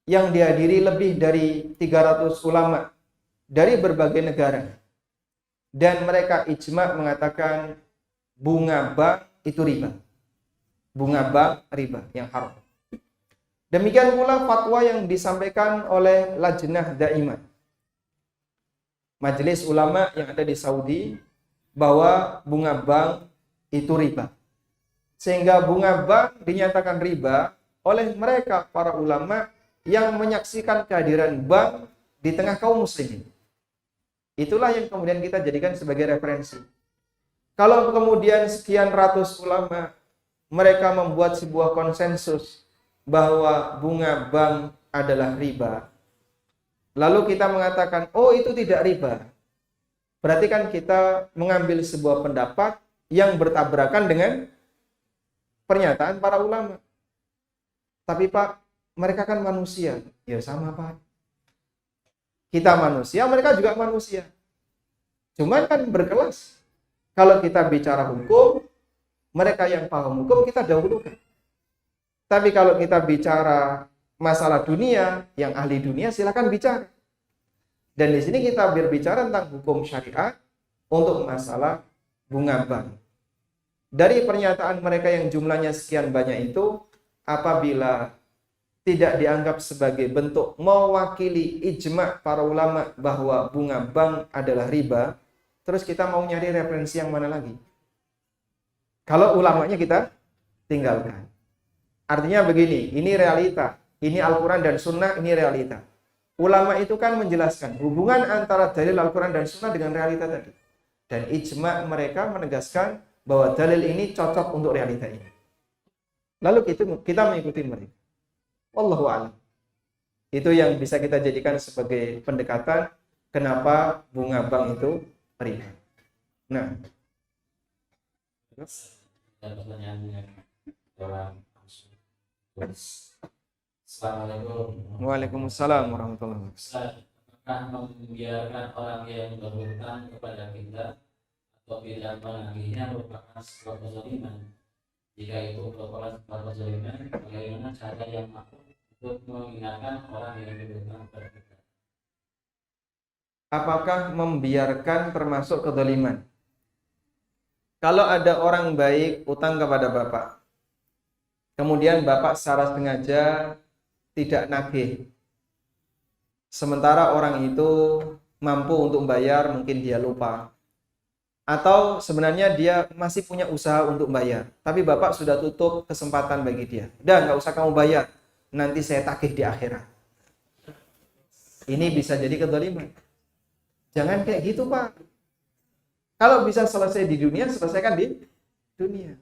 yang dihadiri lebih dari 300 ulama dari berbagai negara. Dan mereka ijma' mengatakan bunga bank itu riba. Bunga bank riba yang haram. Demikian pula fatwa yang disampaikan oleh Lajnah Daimah, majelis ulama yang ada di Saudi, bahwa bunga bank itu riba. Sehingga bunga bank dinyatakan riba oleh mereka para ulama yang menyaksikan kehadiran bank di tengah kaum muslimin. Itulah yang kemudian kita jadikan sebagai referensi. Kalau kemudian sekian ratus ulama mereka membuat sebuah konsensus bahwa bunga bank adalah riba, lalu kita mengatakan, oh itu tidak riba, berarti kan kita mengambil sebuah pendapat yang bertabrakan dengan pernyataan para ulama. Tapi Pak, mereka kan manusia. Ya sama Pak. Kita manusia, mereka juga manusia. Cuman kan berkelas. Kalau kita bicara hukum, mereka yang paham hukum kita dahulukan. Tapi kalau kita bicara masalah dunia, yang ahli dunia silakan bicara. Dan di sini kita berbicara tentang hukum syariat untuk masalah bunga bank. Dari pernyataan mereka yang jumlahnya sekian banyak itu, apabila tidak dianggap sebagai bentuk mewakili ijma' para ulama bahwa bunga bank adalah riba, terus kita mau nyari referensi yang mana lagi? Kalau ulamanya kita tinggalkan. Artinya begini, ini realita. Ini Al-Quran dan Sunnah, ini realita. Ulama itu kan menjelaskan hubungan antara dalil Al-Quran dan Sunnah dengan realita tadi. Dan ijma' mereka menegaskan bahwa dalil ini cocok untuk realita ini. Lalu kita mengikuti mereka. Wallahu a'lam. Itu yang bisa kita jadikan sebagai pendekatan kenapa bunga bank itu riba. Nah, Dan pertanyaan yang dalam Assalamualaikum. Waalaikumsalam warahmatullahi wabarakatuh. Ustaz, apakah membiarkan orang yang berhutang kepada kita atau tidak menagihnya merupakan sebuah kezaliman? Jika itu merupakan sebuah kezaliman, bagaimana cara yang makruh untuk mengingatkan orang yang berhutang kepada kita? Apakah membiarkan termasuk kezaliman? Kalau ada orang baik utang kepada Bapak, kemudian Bapak secara sengaja tidak nagih, sementara orang itu mampu untuk membayar, mungkin dia lupa, atau sebenarnya dia masih punya usaha untuk bayar, tapi Bapak sudah tutup kesempatan bagi dia. Udah, nggak usah kamu bayar, nanti saya tagih di akhirat. Ini bisa jadi kezaliman. Jangan kayak gitu, Pak. Kalau bisa selesai di dunia, selesaikan di dunia.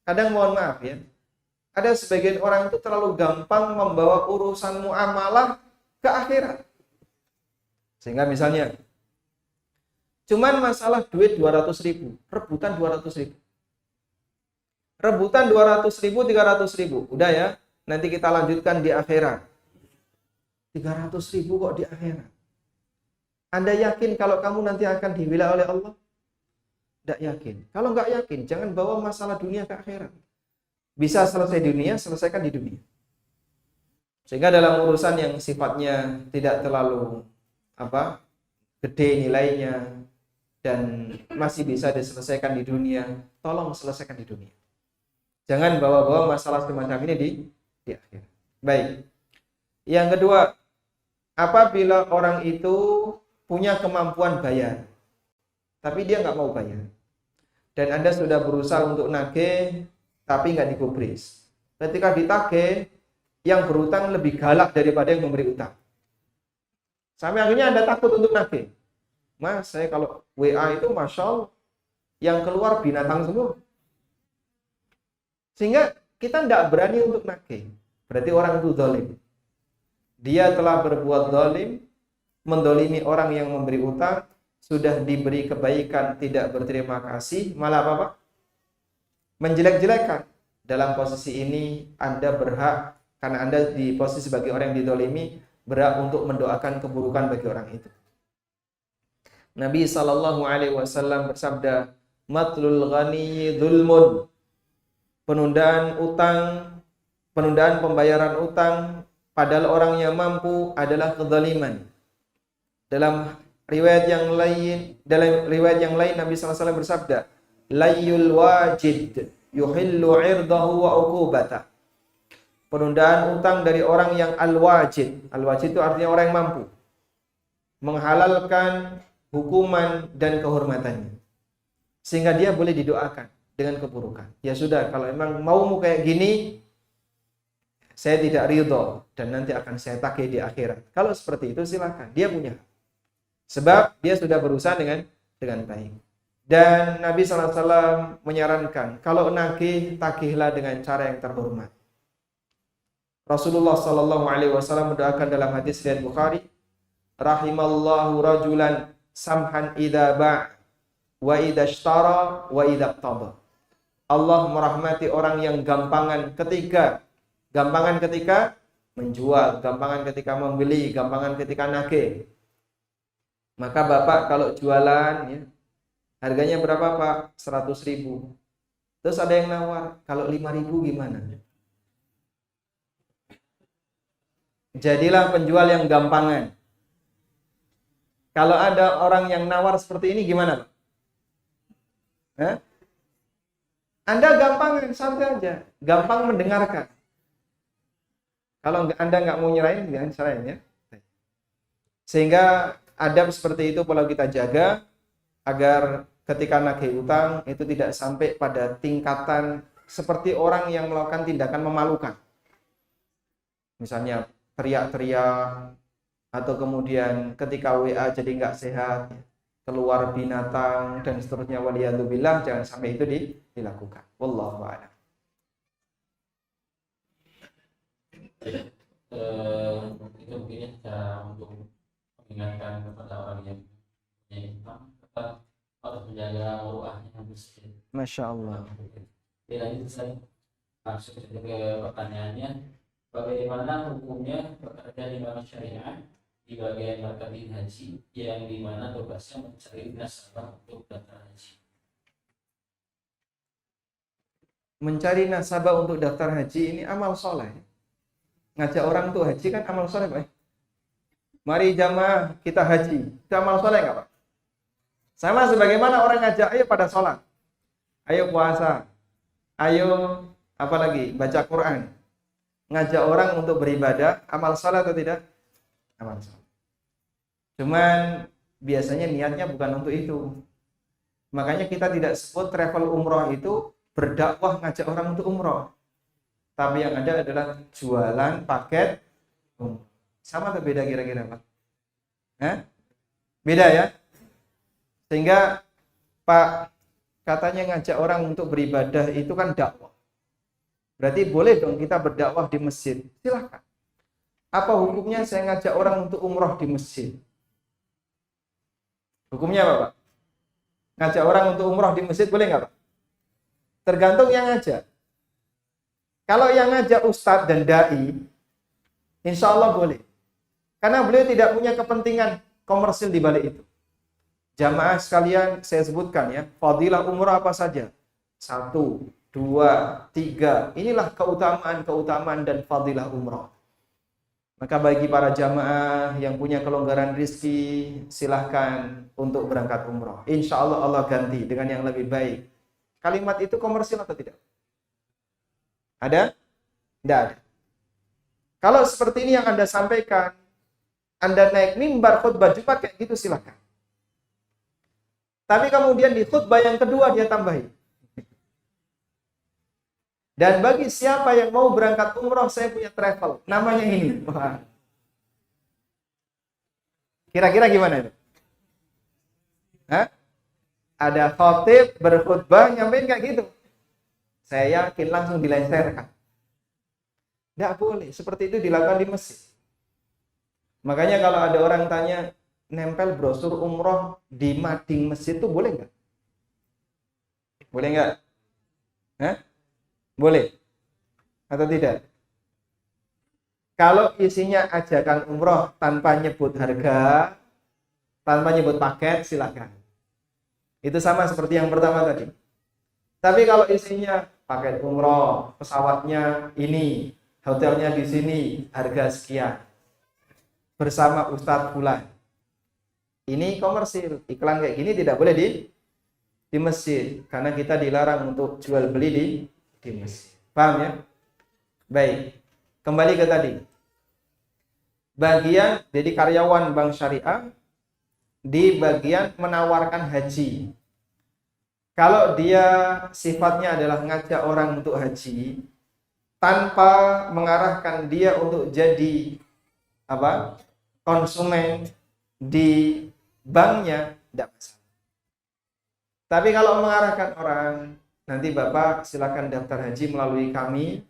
Kadang mohon maaf ya, ada sebagian orang itu terlalu gampang membawa urusan muamalah ke akhirat. Sehingga misalnya, cuman masalah duit 200.000, rebutan 200.000. Rebutan 200.000, 300.000. Udah ya, nanti kita lanjutkan di akhirat. 300.000 kok di akhirat. Anda yakin kalau kamu nanti akan dibela oleh Allah? Tidak yakin. Kalau nggak yakin, jangan bawa masalah dunia ke akhirat. Bisa selesai dunia, selesaikan di dunia. Sehingga dalam urusan yang sifatnya tidak terlalu gede nilainya dan masih bisa diselesaikan di dunia, tolong selesaikan di dunia. Jangan bawa-bawa masalah semacam ini di akhirat. Baik. Yang kedua, apabila orang itu punya kemampuan bayar, tapi dia nggak mau bayar, dan Anda sudah berusaha untuk nagih, tapi nggak digubris. Ketika ditagih, yang berutang lebih galak daripada yang memberi utang. Sampai akhirnya Anda takut untuk nagih. Mas, saya kalau WA itu Masya Allah, yang keluar binatang semua. Sehingga kita tidak berani untuk nagih. Berarti orang itu zalim. Dia telah berbuat zalim, mendolimi orang yang memberi utang, sudah diberi kebaikan, tidak berterima kasih, malah apa? Menjelek-jelekan. Dalam posisi ini Anda berhak, karena Anda di posisi sebagai orang yang didolimi, berhak untuk mendoakan keburukan bagi orang itu. Nabi SAW bersabda, matlul ghani dzulmun. Penundaan pembayaran utang padahal orang yang mampu adalah kezaliman. Dalam riwayat yang lain Nabi SAW bersabda, layyul wajid yuhillu irdahu wa uqubata. Penundaan utang dari orang yang al-wajid. Al-wajid itu artinya orang yang mampu, menghalalkan hukuman dan kehormatannya, sehingga dia boleh didoakan dengan keburukan. Ya sudah, kalau emang maumu kayak gini, saya tidak ridho dan nanti akan saya tagih di akhirat. Kalau seperti itu silakan, dia punya. Sebab dia sudah berusaha dengan baik. Dan Nabi SAW menyarankan, kalau nagih, tagihlah dengan cara yang terhormat. Rasulullah SAW mendoakan dalam hadis riwayat Bukhari, rahimallahu rajulan samhan idza ba' wa idza ishtara wa idza iqtada. Allah merahmati orang yang gampangan ketika menjual, gampangan ketika membeli, gampangan ketika nagih. Maka Bapak kalau jualan ya, harganya berapa Pak? 100.000. Terus ada yang nawar, kalau 5.000 gimana? Jadilah penjual yang gampangan. Kalau ada orang yang nawar seperti ini gimana Pak? Anda gampangan, santai aja, gampang mendengarkan. Kalau Anda nggak mau nyerahin, jangan nyerahin ya. Sehingga adab seperti itu perlu kita jaga agar ketika nagih utang itu tidak sampai pada tingkatan seperti orang yang melakukan tindakan memalukan. Misalnya teriak-teriak, atau kemudian ketika WA jadi nggak sehat, keluar binatang dan seterusnya, waliyadzubillah, jangan sampai itu dilakukan. Wallahu a'lam. Itu mungkin cara untuk mengingatkan kepada orang yang punya utang, tetap harus menjaga muruahnya miskin. Masya Allah. Tidak itu saya langsung ke pertanyaannya, bagaimana hukumnya bekerja di bank syariah di bagian marketing haji yang dimana tugasnya mencari nasabah untuk daftar haji. Mencari nasabah untuk daftar haji ini amal soleh. Ngajak orang untuk haji kan amal soleh, Pak. Mari jamaah kita haji, itu amal soleh nggak, Pak? Sama sebagaimana orang ngajak, ayo pada sholat, ayo puasa, ayo apa lagi, baca Quran. Ngajak orang untuk beribadah, amal sholat atau tidak? Amal sholat. Cuman biasanya niatnya bukan untuk itu. Makanya kita tidak sebut travel umroh itu berdakwah ngajak orang untuk umroh. Tapi yang ada adalah jualan paket umroh. Sama atau beda kira-kira, Pak? Beda ya? Sehingga Pak katanya ngajak orang untuk beribadah itu kan dakwah. Berarti boleh dong kita berdakwah di masjid. Silakan. Apa hukumnya saya ngajak orang untuk umroh di masjid? Hukumnya apa, Pak? Ngajak orang untuk umroh di masjid boleh nggak, Pak? Tergantung yang ngajak. Kalau yang ngajak ustadz dan dai, insya Allah boleh. Karena beliau tidak punya kepentingan komersil di balik itu. Jamaah sekalian, saya sebutkan ya, fadilah umroh apa saja? 1, 2, 3. Inilah keutamaan dan fadilah umroh. Maka bagi para jamaah yang punya kelonggaran rizki, silahkan untuk berangkat umroh. Insya Allah Allah ganti dengan yang lebih baik. Kalimat itu komersil atau tidak? Ada? Tidak ada. Kalau seperti ini yang Anda sampaikan, Anda naik mimbar khutbah Jumat kayak gitu silahkan. Tapi kemudian di khutbah yang kedua dia tambahin. Dan bagi siapa yang mau berangkat umroh, saya punya travel. Namanya ini. Wah. Kira-kira gimana itu? Hah? Ada khotib berkhutbah nyampein kayak gitu. Saya yakin langsung dilengsarkan. Tidak boleh. Seperti itu dilakukan di masjid. Makanya kalau ada orang tanya, nempel brosur umroh di mading masjid itu boleh nggak? Boleh nggak? Hah? Boleh atau tidak? Kalau isinya ajakan umroh tanpa nyebut harga, tanpa nyebut paket, silakan. Itu sama seperti yang pertama tadi. Tapi kalau isinya paket umroh, pesawatnya ini, hotelnya di sini, harga sekian, bersama Ustadz Fulan, ini komersil. Iklan kayak gini tidak boleh di masjid, karena kita dilarang untuk jual beli di masjid. Paham ya? Baik. Kembali ke tadi. Bagian jadi karyawan bank syariah di bagian menawarkan haji. Kalau dia sifatnya adalah ngajak orang untuk haji tanpa mengarahkan dia untuk jadi konsumen di banknya, tidak masalah. Tapi kalau mengarahkan orang, nanti Bapak silakan daftar haji melalui kami.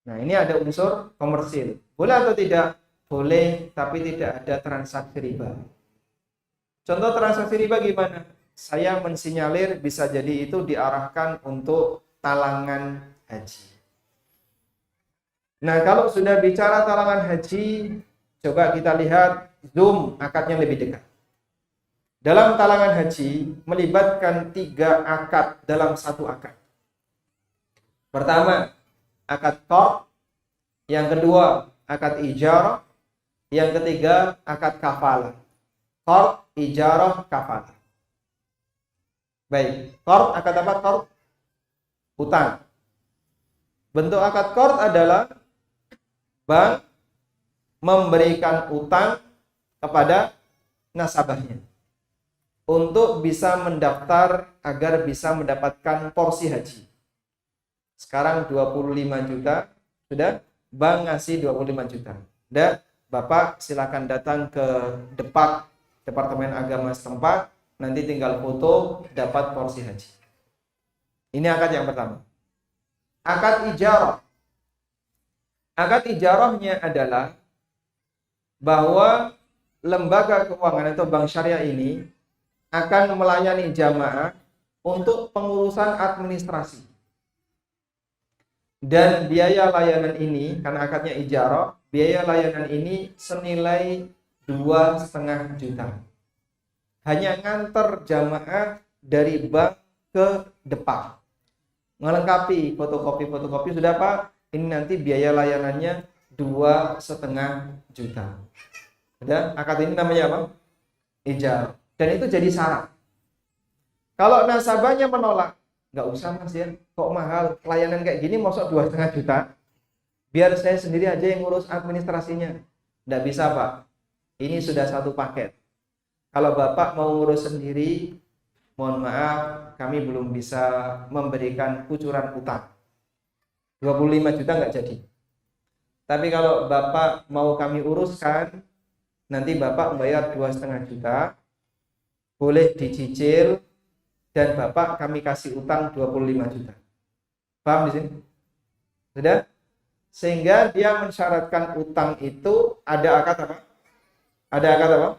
Nah, ini ada unsur komersil. Boleh atau tidak? Boleh, tapi tidak ada transaksi riba. Contoh transaksi riba gimana? Saya mensinyalir bisa jadi itu diarahkan untuk talangan haji. Nah, kalau sudah bicara talangan haji, coba kita lihat zoom akadnya lebih dekat. Dalam talangan haji melibatkan 3 akad dalam satu akad. Pertama, akad qard, yang kedua akad ijarah, yang ketiga akad kafalah. Qard, ijarah, kafalah. Baik, qard akad apa? Qard utang. Bentuk akad qard adalah bank memberikan utang kepada nasabahnya untuk bisa mendaftar agar bisa mendapatkan porsi haji. Sekarang 25 juta, sudah bank ngasih 25 juta. Udah, Bapak silakan datang ke Departemen Agama setempat, nanti tinggal foto dapat porsi haji. Ini akad yang pertama. Akad ijarah. Akad ijarahnya adalah bahwa lembaga keuangan atau bank syariah ini akan melayani jamaah untuk pengurusan administrasi. Dan biaya layanan ini, karena akadnya ijarah, biaya layanan ini senilai 2,5 juta. Hanya nganter jamaah dari bank ke depan. Melengkapi fotokopi sudah Pak, ini nanti biaya layanannya 2,5 juta. Sudah, akad ini namanya apa? Ijarah. Dan itu jadi syarat. Kalau nasabahnya menolak, nggak usah Mas ya, kok mahal, layanan kayak gini masuk 2,5 juta, biar saya sendiri aja yang ngurus administrasinya. Nggak bisa Pak, ini sudah satu paket. Kalau Bapak mau ngurus sendiri, mohon maaf, kami belum bisa memberikan kucuran utang. 25 juta nggak jadi. Tapi kalau Bapak mau kami uruskan, nanti Bapak bayar 2,5 juta, boleh dicicil, dan Bapak kami kasih utang 25 juta. Paham di sini? Sudah? Sehingga dia mensyaratkan utang itu ada akad apa? Ada akad apa?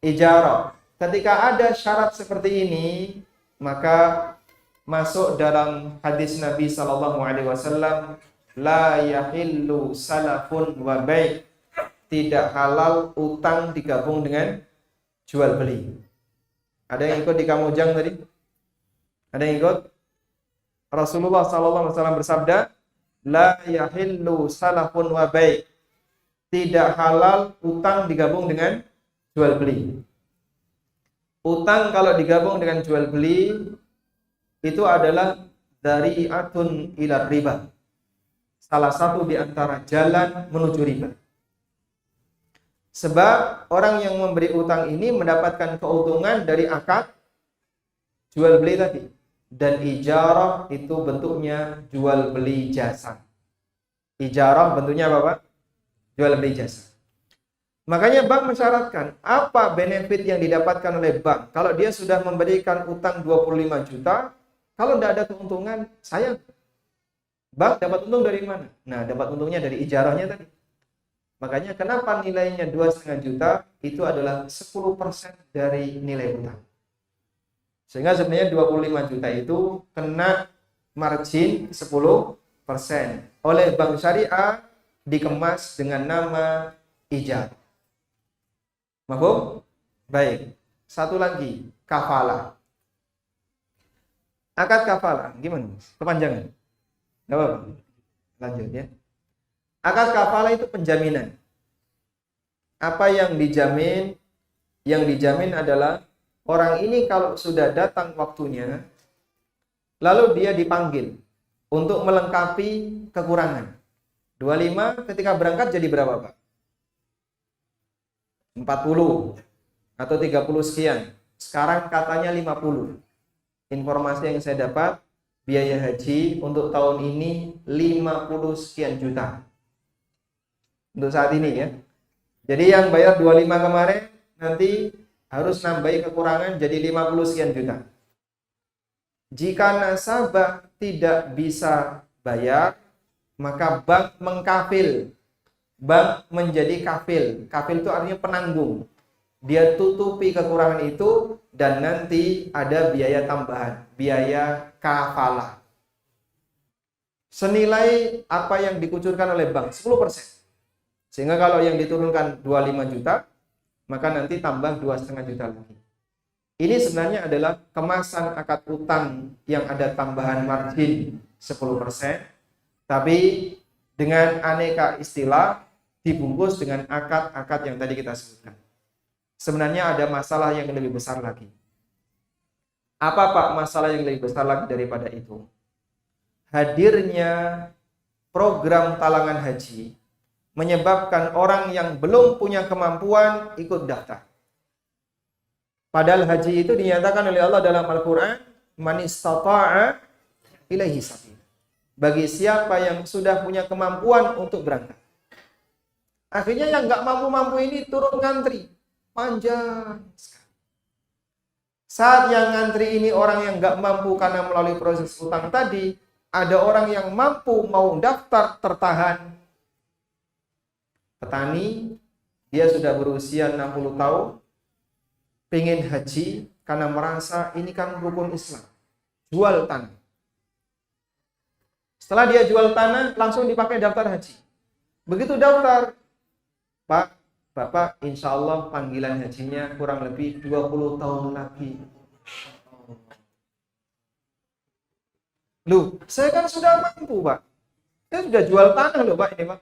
Ijarah. Ketika ada syarat seperti ini, maka masuk dalam hadis Nabi SAW, la yahillu salafun wa bai'. Tidak halal utang digabung dengan jual beli. Ada yang ikut di Kamojang tadi? Ada yang ikut? Rasulullah SAW bersabda, la yahillu salafun wa bai'. Tidak halal utang digabung dengan jual beli. Utang kalau digabung dengan jual beli itu adalah dari atun ila riba. Salah satu di antara jalan menuju riba. Sebab orang yang memberi utang ini mendapatkan keuntungan dari akad jual beli tadi. Dan ijarah itu bentuknya jual beli jasa. Ijarah bentuknya apa Pak? Jual beli jasa. Makanya bank mensyaratkan apa benefit yang didapatkan oleh bank. Kalau dia sudah memberikan utang 25 juta, kalau tidak ada keuntungan, sayang. Bank dapat untung dari mana? Nah, dapat untungnya dari ijarahnya tadi. Makanya kenapa nilainya 2,5 juta, itu adalah 10% dari nilai utang. Sehingga sebenarnya 25 juta itu kena margin 10% oleh bank syariah, dikemas dengan nama ijarah. Mahfum? Baik. Satu lagi, kafalah. Akad kafalah, gimana Mas? Kepanjangan? Enggak apa-apa. Lanjut ya. Akad kafalah itu penjaminan. Apa yang dijamin? Yang dijamin adalah orang ini kalau sudah datang waktunya, lalu dia dipanggil untuk melengkapi kekurangan. 25 ketika berangkat jadi berapa Pak? 40 atau 30 sekian. Sekarang katanya 50. Informasi yang saya dapat, biaya haji untuk tahun ini 50 sekian juta. Untuk saat ini ya. Jadi yang bayar 25 kemarin nanti harus nambahi kekurangan jadi 50 sekian juta. Jika nasabah tidak bisa bayar, maka bank mengkafil. Bank menjadi kafil. Kafil itu artinya penanggung. Dia tutupi kekurangan itu dan nanti ada biaya tambahan, biaya kafalah. Senilai apa yang dikucurkan oleh bank, 10%. Sehingga kalau yang diturunkan 25 juta, maka nanti tambah 2,5 juta lagi. Ini sebenarnya adalah kemasan akad utang yang ada tambahan margin 10%, tapi dengan aneka istilah dibungkus dengan akad-akad yang tadi kita sebutkan. Sebenarnya ada masalah yang lebih besar lagi. Apa Pak masalah yang lebih besar lagi daripada itu? Hadirnya program talangan haji menyebabkan orang yang belum punya kemampuan ikut daftar. Padahal haji itu dinyatakan oleh Allah dalam Al-Quran, man istata'a ilaihi sabil. Bagi siapa yang sudah punya kemampuan untuk berangkat. Akhirnya yang nggak mampu-mampu ini turun ngantri. Panjang sekali. Saat yang ngantri ini orang yang nggak mampu karena melalui proses utang tadi, ada orang yang mampu mau daftar tertahan. Petani, dia sudah berusia 60 tahun, pengen haji karena merasa ini kan rukun Islam. Jual tanah. Setelah dia jual tanah, langsung dipakai daftar haji. Begitu daftar, Pak, Bapak, insya Allah panggilan hajinya kurang lebih 20 tahun lagi. Loh, saya kan sudah mampu, Pak. Saya sudah jual tanah loh, Pak, ini, Pak.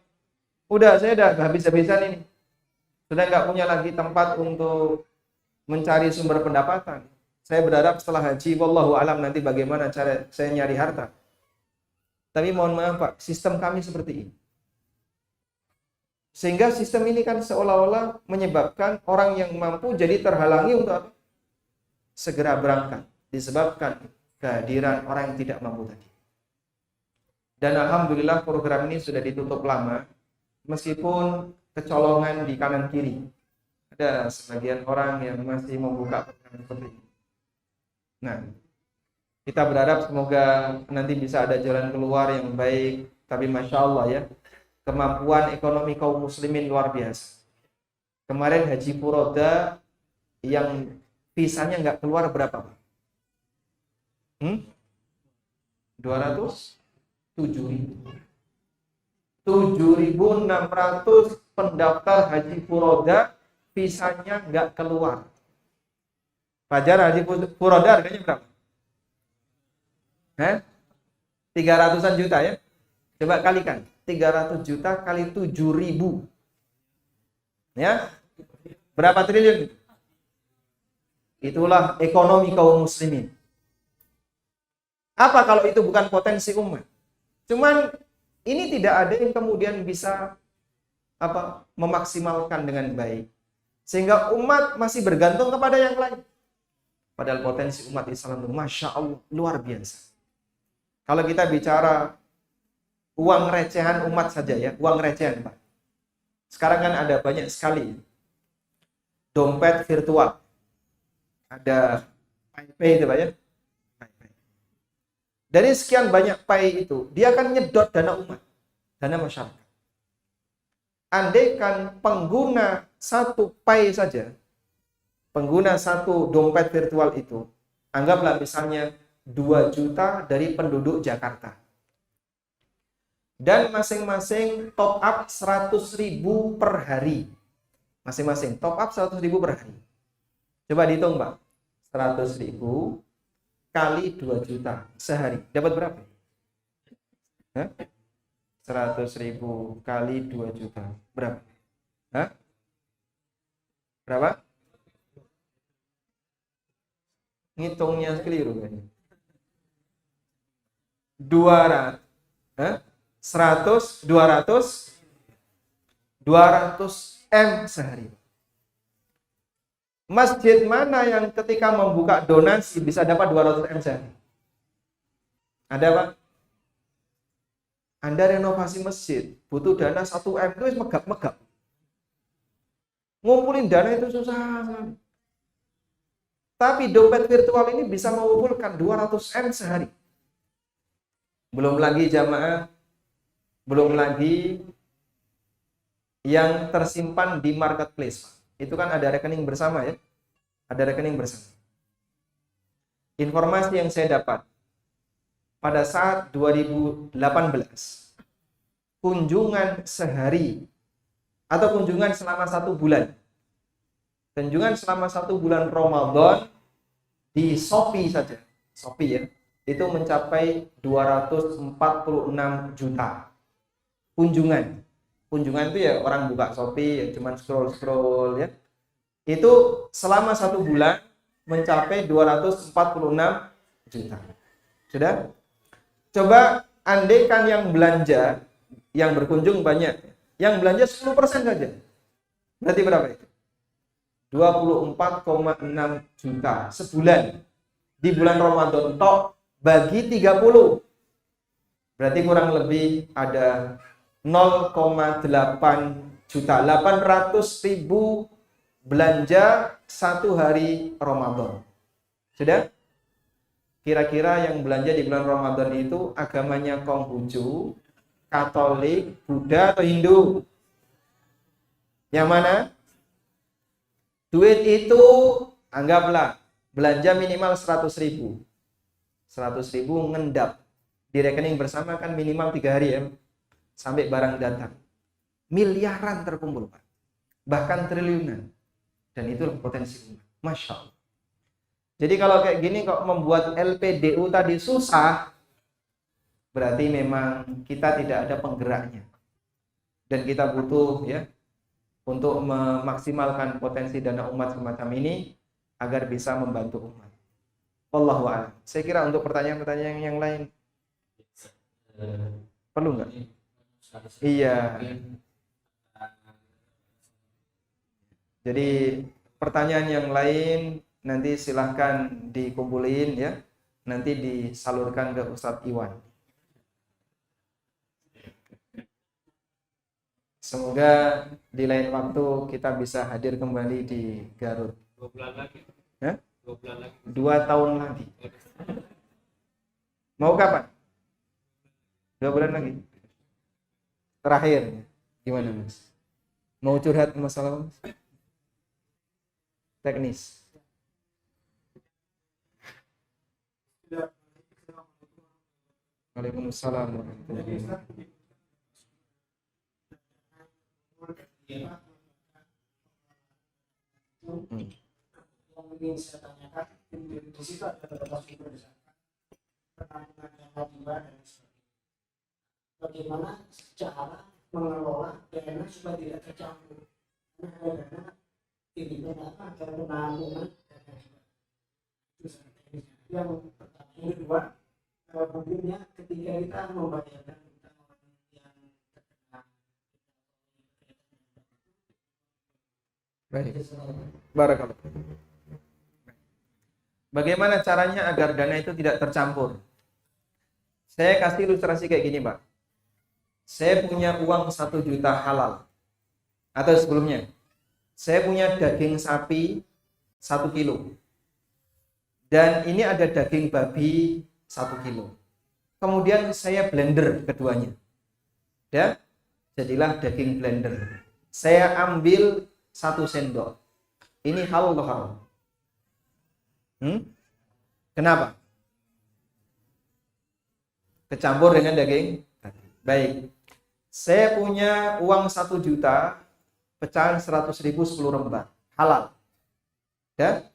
Udah, saya udah habis-habisan ini. Sudah nggak punya lagi tempat untuk mencari sumber pendapatan. Saya berharap setelah haji, wallahu alam nanti bagaimana cara saya nyari harta. Tapi mohon maaf, Pak, sistem kami seperti ini. Sehingga sistem ini kan seolah-olah menyebabkan orang yang mampu jadi terhalangi untuk apa? Segera berangkat. Disebabkan kehadiran orang yang tidak mampu tadi. Dan alhamdulillah program ini sudah ditutup lama. Meskipun kecolongan di kanan kiri. Ada sebagian orang yang masih membuka program seperti ini. Nah, kita berharap semoga nanti bisa ada jalan keluar yang baik. Tapi Masya Allah ya, kemampuan ekonomi kaum muslimin luar biasa. Kemarin Haji Furoda yang visanya nggak keluar berapa, Pak? 7.600 pendaftar Haji Furoda visanya nggak keluar. Fajar Haji Furoda harganya berapa? 300-an juta ya. Coba kalikan. 300 juta kali 7.000. Ya. Berapa triliun? Itulah ekonomi kaum muslimin. Apa kalau itu bukan potensi umat? Cuman ini tidak ada yang kemudian bisa memaksimalkan dengan baik. Sehingga umat masih bergantung kepada yang lain. Padahal potensi umat Islam itu Masya Allah luar biasa. Kalau kita bicara uang recehan umat saja ya, uang recehan, Pak. Sekarang kan ada banyak sekali dompet virtual. Ada PayPay itu, Pak ya. Dari sekian banyak Pay itu, dia akan nyedot dana umat, dana masyarakat. Andaikan pengguna satu Pay saja, pengguna satu dompet virtual itu, anggaplah misalnya 2 juta dari penduduk Jakarta. Dan masing-masing top up 100.000 per hari. Masing-masing top up 100.000 per hari. Coba dihitung, Pak. 100.000 kali 2 juta sehari. Dapat berapa? 100.000 kali 2 juta. Berapa? Berapa? Ngitungnya keliru kayaknya. 200 M sehari. Masjid mana yang ketika membuka donasi bisa dapat 200 M sehari? Ada, Pak? Anda renovasi masjid, butuh dana 1 M itu megap-megap. Ngumpulin dana itu susah sekali. Tapi dompet virtual ini bisa mengumpulkan 200 M sehari. Belum lagi jamaah, belum lagi yang tersimpan di marketplace. Itu kan ada rekening bersama ya. Ada rekening bersama. Informasi yang saya dapat pada saat 2018, kunjungan sehari atau kunjungan selama 1 bulan. Kunjungan selama 1 bulan Ramadan di Shopee saja. Shopee ya. Itu mencapai 246 juta kunjungan. Kunjungan itu ya orang buka Shopee ya cuman scroll ya. Itu selama 1 bulan mencapai 246 juta. Sudah? Coba andaikan yang belanja, yang berkunjung banyak, yang belanja 10% saja. Berarti berapa itu? 24,6 juta sebulan. Di bulan Ramadan tok bagi 30. Berarti kurang lebih ada 0,8 juta. 800.000 belanja 1 hari Ramadan. Sudah? Kira-kira yang belanja di bulan Ramadan itu agamanya Konghucu, Katolik, Buddha atau Hindu? Yang mana? Duit itu anggaplah belanja minimal 100.000. 100.000 ngendap di rekening bersama kan minimal 3 hari ya, sampai barang datang. Miliaran terkumpul, Pak. Bahkan triliunan. Dan itulah potensi umat. Masya Allah. Jadi kalau kayak gini kok membuat LPDU tadi susah, berarti memang kita tidak ada penggeraknya. Dan kita butuh ya untuk memaksimalkan potensi dana umat semacam ini agar bisa membantu umat. Wallahu a'lam. Saya kira untuk pertanyaan-pertanyaan yang lain perlu nggak? Iya. Jadi pertanyaan yang lain nanti silahkan dikumpulin ya. Nanti disalurkan ke Ustadz Iwan. Semoga di lain waktu kita bisa hadir kembali di Garut. 2 bulan lagi. Ya? 2 bulan lagi. 2 tahun lagi. Mau kapan? 2 bulan lagi. Terakhir. Gimana Mas? Mau curhat masalah Mas? Teknis. Waalaikumsalam warahmatullahi wabarakatuh. Yang ingin saya tanyakan di situ ada beberapa sumber misalkan penampungan dana hibah dan sebagainya. Bagaimana cara mengelola dana supaya tidak tercampur? Karena ada dana ini dana ada penampungan dana hibah. Itu sangat teknisnya. Yang pertama, yang kedua, mungkinnya ketika kita membayarkan utang orang yang terkena Baik. Barakallah. Bagaimana caranya agar dana itu tidak tercampur? Saya kasih ilustrasi kayak gini, Pak. Saya punya uang 1 juta halal. Atau sebelumnya, saya punya daging sapi 1 kilo. Dan ini ada daging babi 1 kilo. Kemudian saya blender keduanya. Ya, jadilah daging blender. Saya ambil 1 sendok. Ini halal atau haram? Kenapa? Kecampur dengan daging. Baik. Saya punya uang 1 juta, pecahan 100.000 10 lembar. Halal. Ya?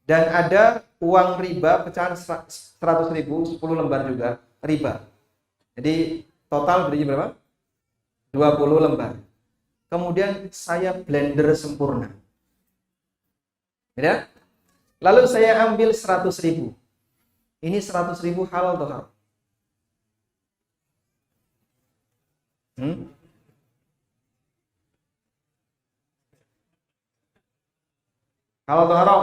Dan ada uang riba pecahan 100.000 10 lembar juga. Riba. Jadi total berinya berapa? 20 lembar. Kemudian saya blender sempurna. Ya? Lalu saya ambil 100.000. Ini 100.000 halal atau haram? Halal atau haram?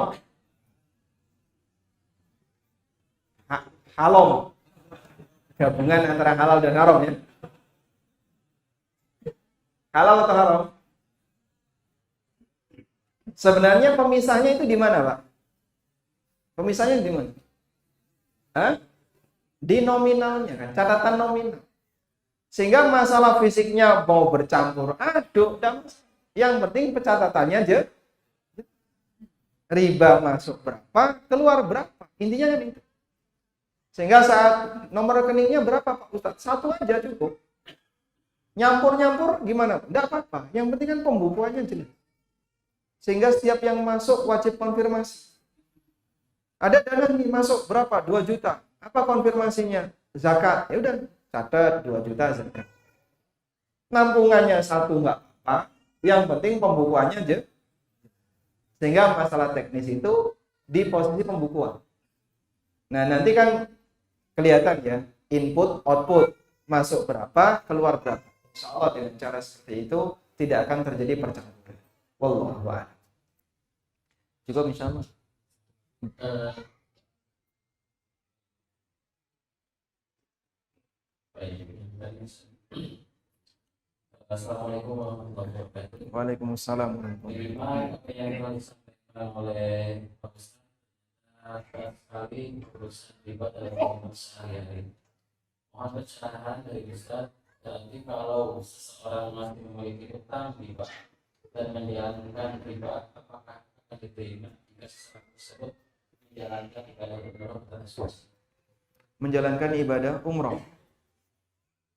Halal. Gabungan antara halal dan haram ya. Halal atau haram? Sebenarnya pemisahnya itu di mana, Pak? Pemisahnya di mana? Di nominalnya kan, catatan nominal. Sehingga masalah fisiknya mau bercampur aduk, yang penting pencatatannya aja. Riba masuk berapa, keluar berapa. Intinya kan itu. Sehingga saat nomor rekeningnya berapa, Pak Ustadz? 1 aja cukup. Nyampur-nyampur gimana? Enggak apa-apa. Yang penting kan pembukuannya jelas. Sehingga setiap yang masuk wajib konfirmasi. Ada dana nih masuk berapa? 2 juta. Apa konfirmasinya? Zakat. Ya udah, catat 2 juta zakat. Nampungannya 1 enggak apa-apa. Yang penting pembukuannya aja. Sehingga masalah teknis itu di posisi pembukuan. Nah, nanti kan kelihatan ya, input, output, masuk berapa, keluar berapa. Insya Allah dengan cara seperti itu tidak akan terjadi percampuran. Wallahu a'lam. Cukup insya Allah. Assalamualaikum warahmatullahi wabarakatuh. Waalaikumsalam warahmatullahi Bagaimana apa yang telah disampaikan oleh Pak Ustaz sekali urusan riba dalam kehidupan sehari-hari. Mohon pencerahan dari Ustaz. Nanti kalau seseorang masih memiliki utang riba dan menjalankan riba, apakah akan diterima jika seseorang tersebut menjalankan ibadah umroh dan swasta? menjalankan ibadah umroh.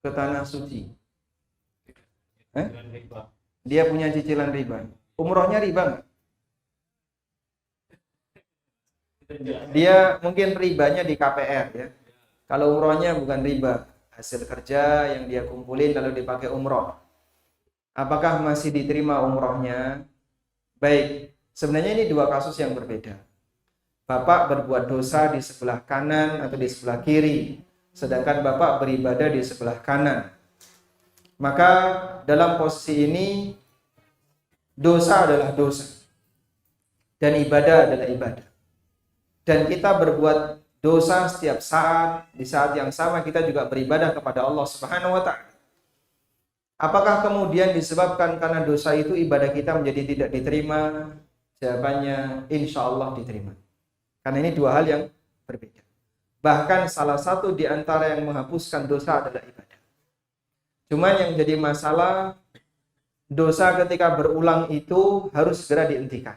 ke tanah suci. Dia punya cicilan riba. Umrohnya riba nggak? Dia mungkin ribanya di KPR ya. Kalau umrohnya bukan riba, hasil kerja yang dia kumpulin lalu dipakai umroh. Apakah masih diterima umrohnya? Baik, sebenarnya ini dua kasus yang berbeda. Bapak berbuat dosa di sebelah kanan atau di sebelah kiri, sedangkan bapak beribadah di sebelah kanan. Maka dalam posisi ini dosa adalah dosa dan ibadah adalah ibadah. Dan kita berbuat dosa setiap saat, di saat yang sama kita juga beribadah kepada Allah Subhanahu wa taala. Apakah kemudian disebabkan karena dosa itu ibadah kita menjadi tidak diterima? Jawabannya insya Allah diterima. Karena ini dua hal yang berbeda. Bahkan salah satu di antara yang menghapuskan dosa adalah ibadah. Cuman yang jadi masalah, dosa ketika berulang itu harus segera dihentikan.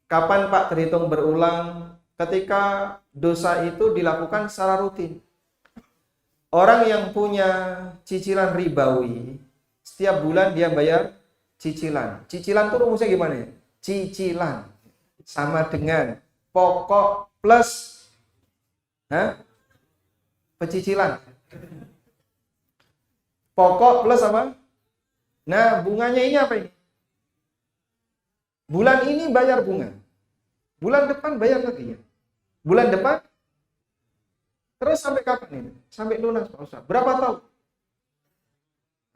Kapan Pak terhitung berulang? Ketika dosa itu dilakukan secara rutin. Orang yang punya cicilan ribawi, setiap bulan dia bayar cicilan. Cicilan itu rumusnya gimana ya? Cicilan sama dengan pokok plus pecicilan. Pokok plus apa? Nah, bunganya ini apa ini? Bulan ini bayar bunga. Bulan depan bayar lagi ya. Bulan depan terus sampai kapan ini? Sampai lunas Pak Ustaz. Berapa tahun?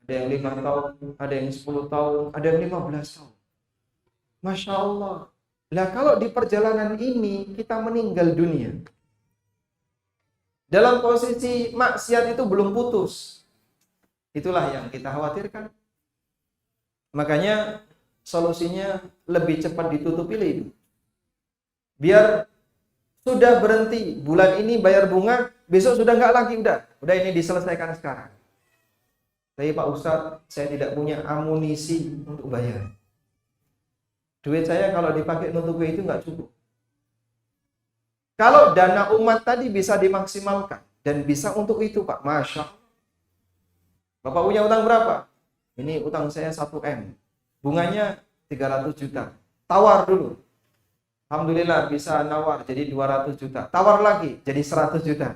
Ada yang 5 tahun, ada yang 10 tahun, ada yang 15 tahun. Masya Allah. Lah kalau di perjalanan ini kita meninggal dunia, dalam posisi maksiat itu belum putus, itulah yang kita khawatirkan. Makanya solusinya lebih cepat ditutupi itu. Biar sudah berhenti, bulan ini bayar bunga, besok sudah nggak lagi, udah ini diselesaikan sekarang. Tapi Pak Ustadz, saya tidak punya amunisi untuk bayar. Duit saya kalau dipakai nutupi itu nggak cukup. Kalau dana umat tadi bisa dimaksimalkan dan bisa untuk itu Pak, Masya Allah. Bapak punya utang berapa? Ini utang saya 1M. Bunganya 300 juta. Tawar dulu. Alhamdulillah bisa nawar jadi 200 juta. Tawar lagi jadi 100 juta.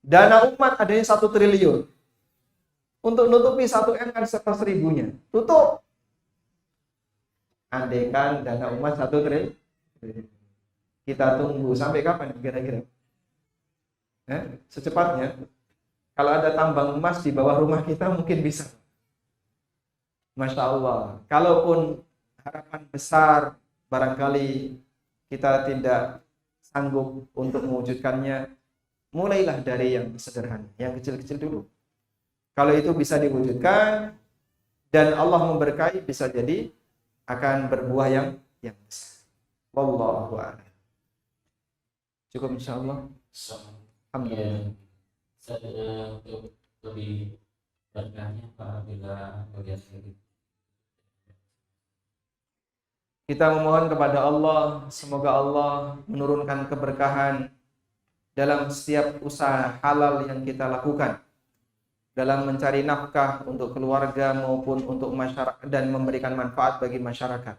Dana umat adanya 1 triliun. Untuk nutupi 1M kan 100.000-nya. Tutup. Andaikan dana umat 1 triliun. Kita tunggu sampai kapan kira-kira? Secepatnya. Kalau ada tambang emas di bawah rumah kita mungkin bisa. Masya Allah. Kalaupun harapan besar barangkali kita tidak sanggup untuk mewujudkannya, mulailah dari yang sederhana, yang kecil-kecil dulu. Kalau itu bisa diwujudkan dan Allah memberkahi, bisa jadi akan berbuah yang besar. Wallahu a'lam. Cukup insyaallah. Alhamdulillah. Saya untuk lebih berkahnya apabila melihat ini. Kita memohon kepada Allah, semoga Allah menurunkan keberkahan dalam setiap usaha halal yang kita lakukan, dalam mencari nafkah untuk keluarga maupun untuk masyarakat dan memberikan manfaat bagi masyarakat.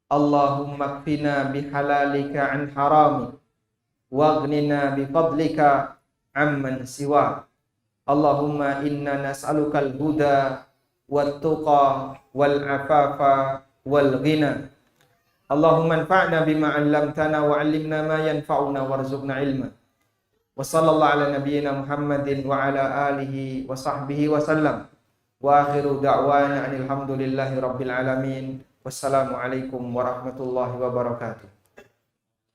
Allahumma kfina bihalalika an harami waghnina bifadlika amman siwa. Allahumma inna nas'alukal huda wat tuqa wal afafa wal ghina. Allahumma anfa'na bima 'allamtana wa 'allimna ma yanfa'una warzuqna ilma. Wa sallallahu ala nabiyyina Muhammadin wa ala alihi wa sahbihi wa sallam. Wa akhiru da'wana alhamdulillahi rabbil alamin. Wassalamu alaikum warahmatullahi wabarakatuh.